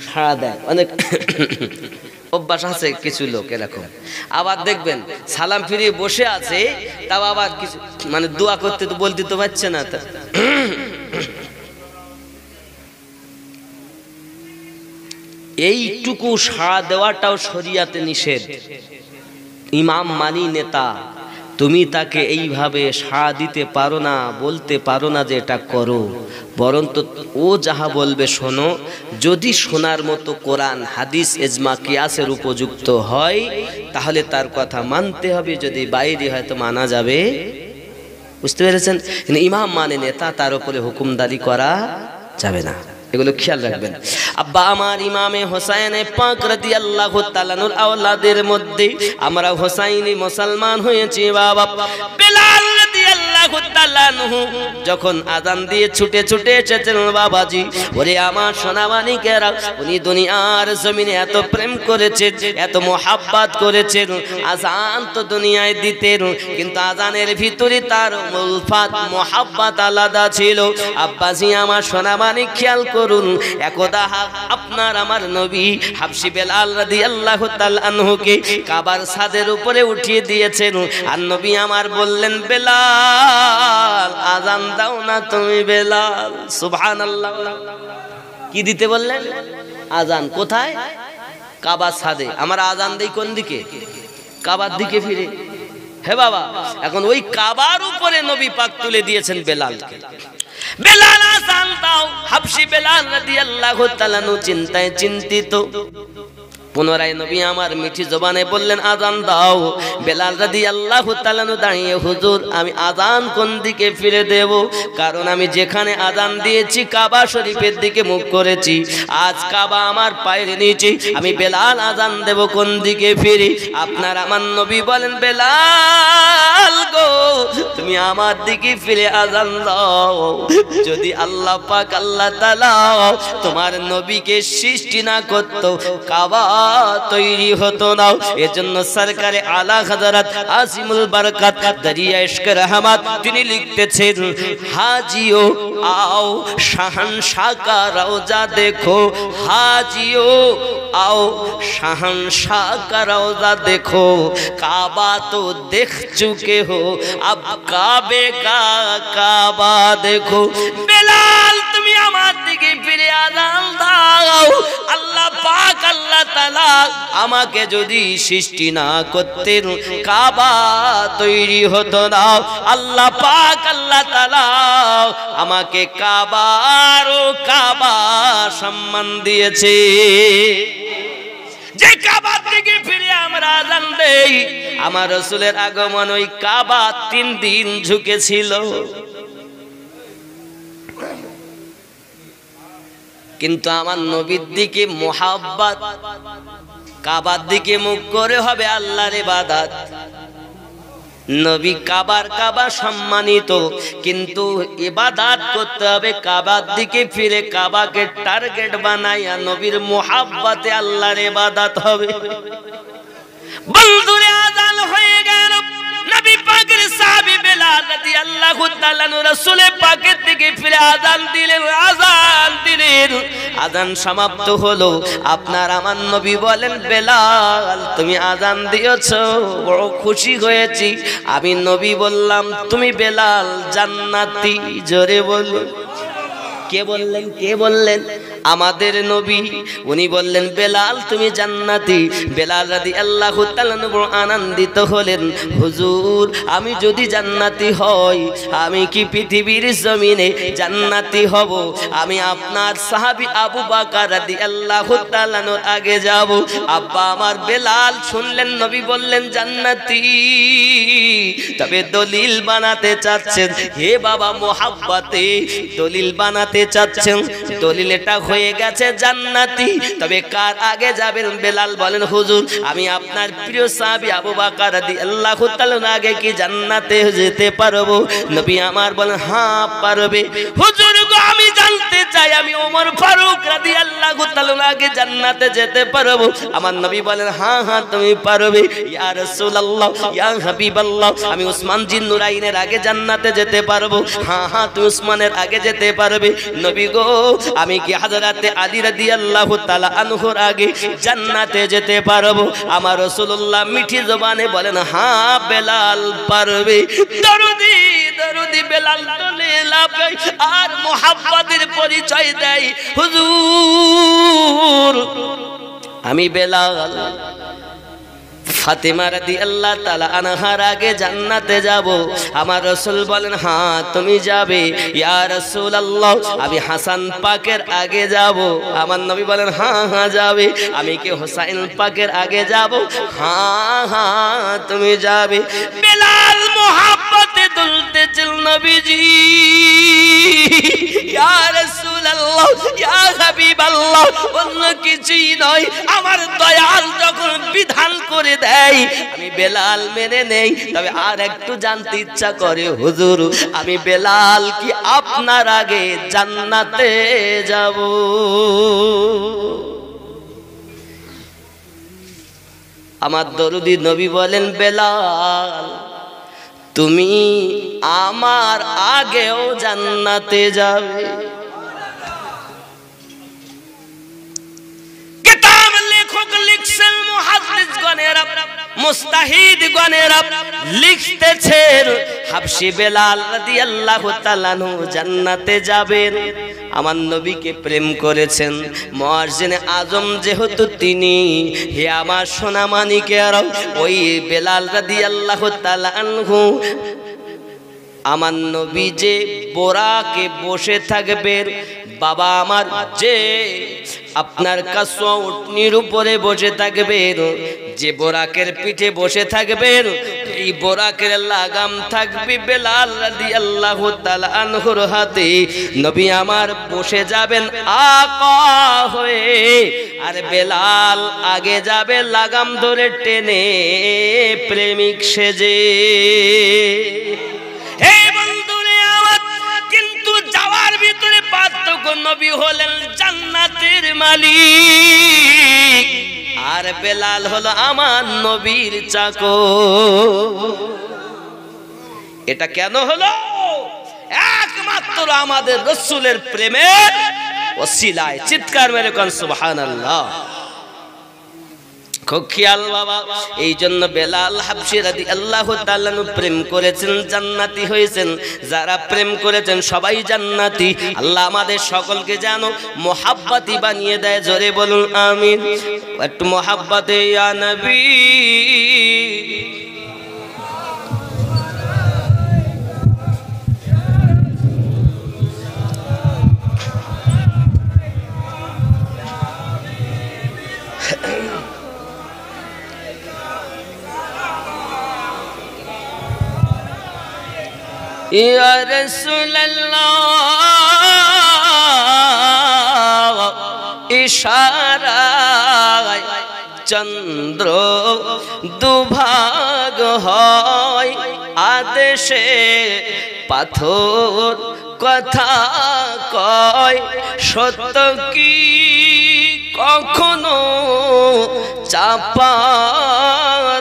সাড়া দেয়, অনেক অভ্যাস আছে কিছু লোক এরকম। আবার দেখবেন সালাম ফিরিয়ে বসে আছে, তাও আবার কিছু মানে দোয়া করতে তো বলতে তো পারছে না, এইটুকু সাড়া দেওয়াটাও শরিয়াতে নিষেধ। ইমাম মানি নেতা, তুমি তাকে এইভাবে সাড়া দিতে পারো না, বলতে পারো না যে এটা করো, বরং তো ও যাহা বলবে শোনো। যদি শোনার মতো কোরআন হাদিস ইজমা কিয়াসের উপযুক্ত হয় তাহলে তার কথা মানতে হবে, যদি বাইরে হয় তো মানা যাবে। বুঝতে পেরেছেন? কিন্তু ইমাম মানে নেতা, তার উপরে হুকুমদারি করা যাবে না। এগুলো খেয়াল রাখবেন। আব্বা আমার ইমামে হোসাইন পাক রাদিয়াল্লাহু তাআলা নূর আওলাদের মধ্যে আমরা হোসাইনি মুসলমান হয়েছি বাবা। বেলাল রাদিয়াল্লাহু তাআলা যখন আযান দিয়ে ছুটে ছুটে এসেছেন বাবাজি, ওরে আমার সোনামানিকেরা, উনি দুনিয়ার জমিনে এত প্রেম করেছেন, এত মোহাব্বত করেছেন। আযান তো দুনিয়ায় দিতেন, কিন্তু আযানের ভিতরে তার উলফাত মোহাব্বত আলাদা ছিল। আব্বাজি আমার সোনামানিক খেয়াল করুন, একদা আপনার আমার নবী হাবশী বেলাল রাদিয়াল্লাহু তাআলা আনহুকে কাবার ছাদের উপরে উঠিয়ে দিয়েছেন। আর নবী আমার বললেন, বেলাল আযান দাও না তুমি বেলাল। সুবহানাল্লাহ। কি দিতে বললেন? আযান। কোথায়? কাবার ছাদে। আমার আযান দেই কোন দিকে? কাবার দিকে ফিরে। হে বাবা, এখন ওই কাবার উপরে নবী পাক তুলে দিয়েছেন বেলালকে। বেলাল আযান দাও। হাবশী বেলাল রাদিয়াল্লাহু তাআলা চিন্তায় চিন্তিত। পুনরায় নবী আমার মিঠি জবানে বললেন, আযান দাও। বেলাল রাদিয়াল্লাহু তাআলা দাঁড়িয়ে, হুজুর আমি আযান কোন দিকে ফিরে দেব? কারণ আমি যেখানে আযান দিয়েছি কাবা শরীফের দিকে মুখ করেছি, আজ কাবা আমার পায়ের নিচে, আমি বেলাল আযান দেব কোন দিকে ফিরে? আপনার আমার নবী বলেন, বেলাল গো তুমি আমার দিকে ফিরে আযান দাও। যদি আল্লাহ পাক আল্লাহ তাআলা তোমার নবীকে সৃষ্টি না করত, কাবা তৈরি হতো না। এজন্য সরকারে আলা হযরত আসিমুল বরকত দরিয়া ইশক রহমত তিনি লিখতেছেন, হাজিও आओ शहंशाह का रौजा देखो, हाजियो आओ शहंशाह का रौजा देखो, काबा तो देख चुके हो अब काबे का काबा देखो। बेलाल তুমি আমার দিকে ফিরে আযান দাও। আল্লাহ পাক আল্লাহ তাআলা আমাকে যদি সৃষ্টি না করতেন, কাবা তৈরি হতো না। আল্লাহ পাক আল্লাহ তাআলা আমাকে কাবার ও কাবা সম্মান দিয়েছে। যে কাবার দিকে ফিরে আমরা আযান দেই, আমার রাসূলের আগমন ওই কাবা 3 দিন ঝুঁকেছিল। কিন্তু আমার নবীর দিকে মোহাব্বত, কাবার দিকে মুখ করে হবে আল্লাহর ইবাদত। নবী কাবা সম্মানিত, কিন্তু ইবাদত করতে হবে কাবার দিকে ফিরে, কাবাকে টার্গেট বানাইয়া নবীর মোহাব্বতে আল্লাহর ইবাদত হবে। বন্ধুরে আযান হয়ে গেল। নবী পাকের সাহাবী বেলাল রাদিয়াল্লাহু তাআলা রাসূল পাকের দিকে ফিরে আযান দিলেন। আযান সমাপ্ত হলো। আপনার আমার নবী বলেন, বেলাল তুমি আযান দিয়েছো, বড় খুশি হয়েছি। আমি নবী বললাম, তুমি বেলাল জান্নাতি। জোরে বলো। কে বললেন? কে বললেন? আমাদের নবী। উনি বললেন, বেলাল তুমি জান্নাতি। বেলাল রাদিয়াল্লাহু তাআলা বড় আনন্দিত হলেন, হুজুর আমি যদি জান্নাতি হই, আমি কি পৃথিবীর জমিনে জান্নাতি হব? আমি আপনার সাহাবী আবু বকর রাদিয়াল্লাহু তাআলা আগে যাব। আব্বা আমার বেলাল শুনলেন নবী বললেন জান্নাতি, তবে দলিল বানাতে চাচ্ছেন। হে বাবা মোহাব্বতে দলিল বানাতে চাচ্ছেন, দলিল এটা হয়ে গেছে জান্নাতি, তবে কার আগে যাবেন? বেলাল বলেন, হুজুর আমি আপনার প্রিয় সাহাবী আবু বকর রাদিয়াল্লাহু তাআলা আগে কি জান্নাতে যেতে পারবো? নবী আমার বলেন, হ্যাঁ পারবে। হুজুর গো আমি জানতে চাই, আমি ওমর ফারুক রাদিয়াল্লাহু তাআলা আগে জান্নাতে যেতে পারবো? আমার নবী বলেন, হ্যাঁ হ্যাঁ তুমি পারবে। ইয়া রাসূলুল্লাহ, ইয়া হাবিবাল্লাহ, আমি উসমান জিন নুরাইনের আগে জান্নাতে যেতে পারবো? হ্যাঁ হ্যাঁ তুমি উসমানের আগে যেতে পারবে। নবী গো আমি কি হযরতে আলী রাদিয়াল্লাহু তাআলা আনহুর আগে জান্নাতে যেতে পারবো? আমার রাসূলুল্লাহ মিঠি জবানে বলেন, হ্যাঁ বেলাল পারবে। দরুদি দরুদি বেলাল বলে লাফে আর মুহাব্বতের পরিচয় দেয়, হুজুর আমি বেলাল ফাতেমা রাদিয়াল্লাহু তাআলা আনহার আগে জান্নাতে যাব। আমার রাসূল বলেন, হ্যাঁ তুমি যাবে। ইয়া রাসূলুল্লাহ আমি হাসান পাকের আগে যাব। আমার নবী বলেন, হ্যাঁ হ্যাঁ যাবে। আমি কি হোসাইন পাকের আগে যাব? হ্যাঁ হ্যাঁ তুমি যাবে। বেলাল মোহাব্বতে দুলতেছিল, নবীজি ইয়া রাসূলুল্লাহ, ইয়া হাবিবাল্লাহ, অন্য কিছুই নয়, আমার দয়াল যখন বিধান করে দেয় আমি বেলাল মেনে নেই। তবে আর একটু জানতে ইচ্ছা করে, হুজুর আমি বেলাল কি আপনার আগে জান্নাতে যাব? আমার দরুদি নবী বলেন, বেলাল তুমি আমার আগেও জান্নাতে যাবে। কিতাব লেখক লিখছেন, মুহাদ্দিসগণেরা মুস্তাহিদগণেরা লিখতেছেন, হাবশী বেলাল রাদিয়াল্লাহু তাআলা জান্নাতে যাবেন। আমার নবীকে প্রেম করেছেন, মুয়াজ্জিনে আজম যেহেতু তিনি, হে আমার সোনা মানিকেরা, ওই বেলাল রাদিয়াল্লাহু তাআলা আনহু আমার নবী যে বোরাকে বসে থাকবেন, বাবা আমার যে আপনার কাসওয়া উটনির উপরে বসে থাকবেন, যে বোরাকের পিঠে বসে থাকবেন, এই বোরাকের লাগাম থাকবে বেলাল রাদিয়াল্লাহু তাআলা আনহুর হাতে। নবী আমার বসে যাবেন আকা হয়ে, আর বেলাল আগে যাবে লাগাম ধরে টেনে প্রেমিক সেজে। হে বন্ধুরে আমার, কিন্তু যাওয়ার ভিতরে পার্থক্য, নবী হলেন জান্নাতের মালিক, আর বেলাল হলো আমার নবীর চাকর। এটা কেন হলো? একমাত্র আমাদের রাসূলের প্রেমের ওসিলায়। চিৎকার মেরে কোন সুবহানাল্লাহ। খুব খেয়াল বাবা, এই জন্য বেলাল হাবশী রাদিয়াল্লাহু তাআলা প্রেম করেছেন, জান্নাতি হয়েছেন। যারা প্রেম করেছেন সবাই জান্নাতি। আল্লাহ আমাদের সকলকে যেন মুহাব্বতি বানিয়ে দেয়। জোরে বলুন আমিন। একটু মুহাব্বতে ইয়া নবী। ইয়া রাসূলুল্লাহ ইশারায় চন্দ্র দুভাগ হয়, আদেশে পাথর কথা কয়। সত্য কি কখনো চাপা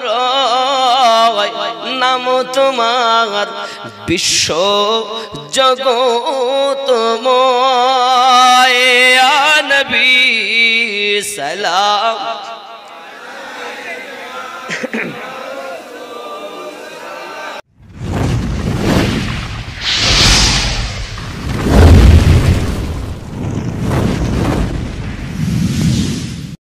রয়, নাম তোমার বিশ্ব জগতময়। ইয়া নবী সালাম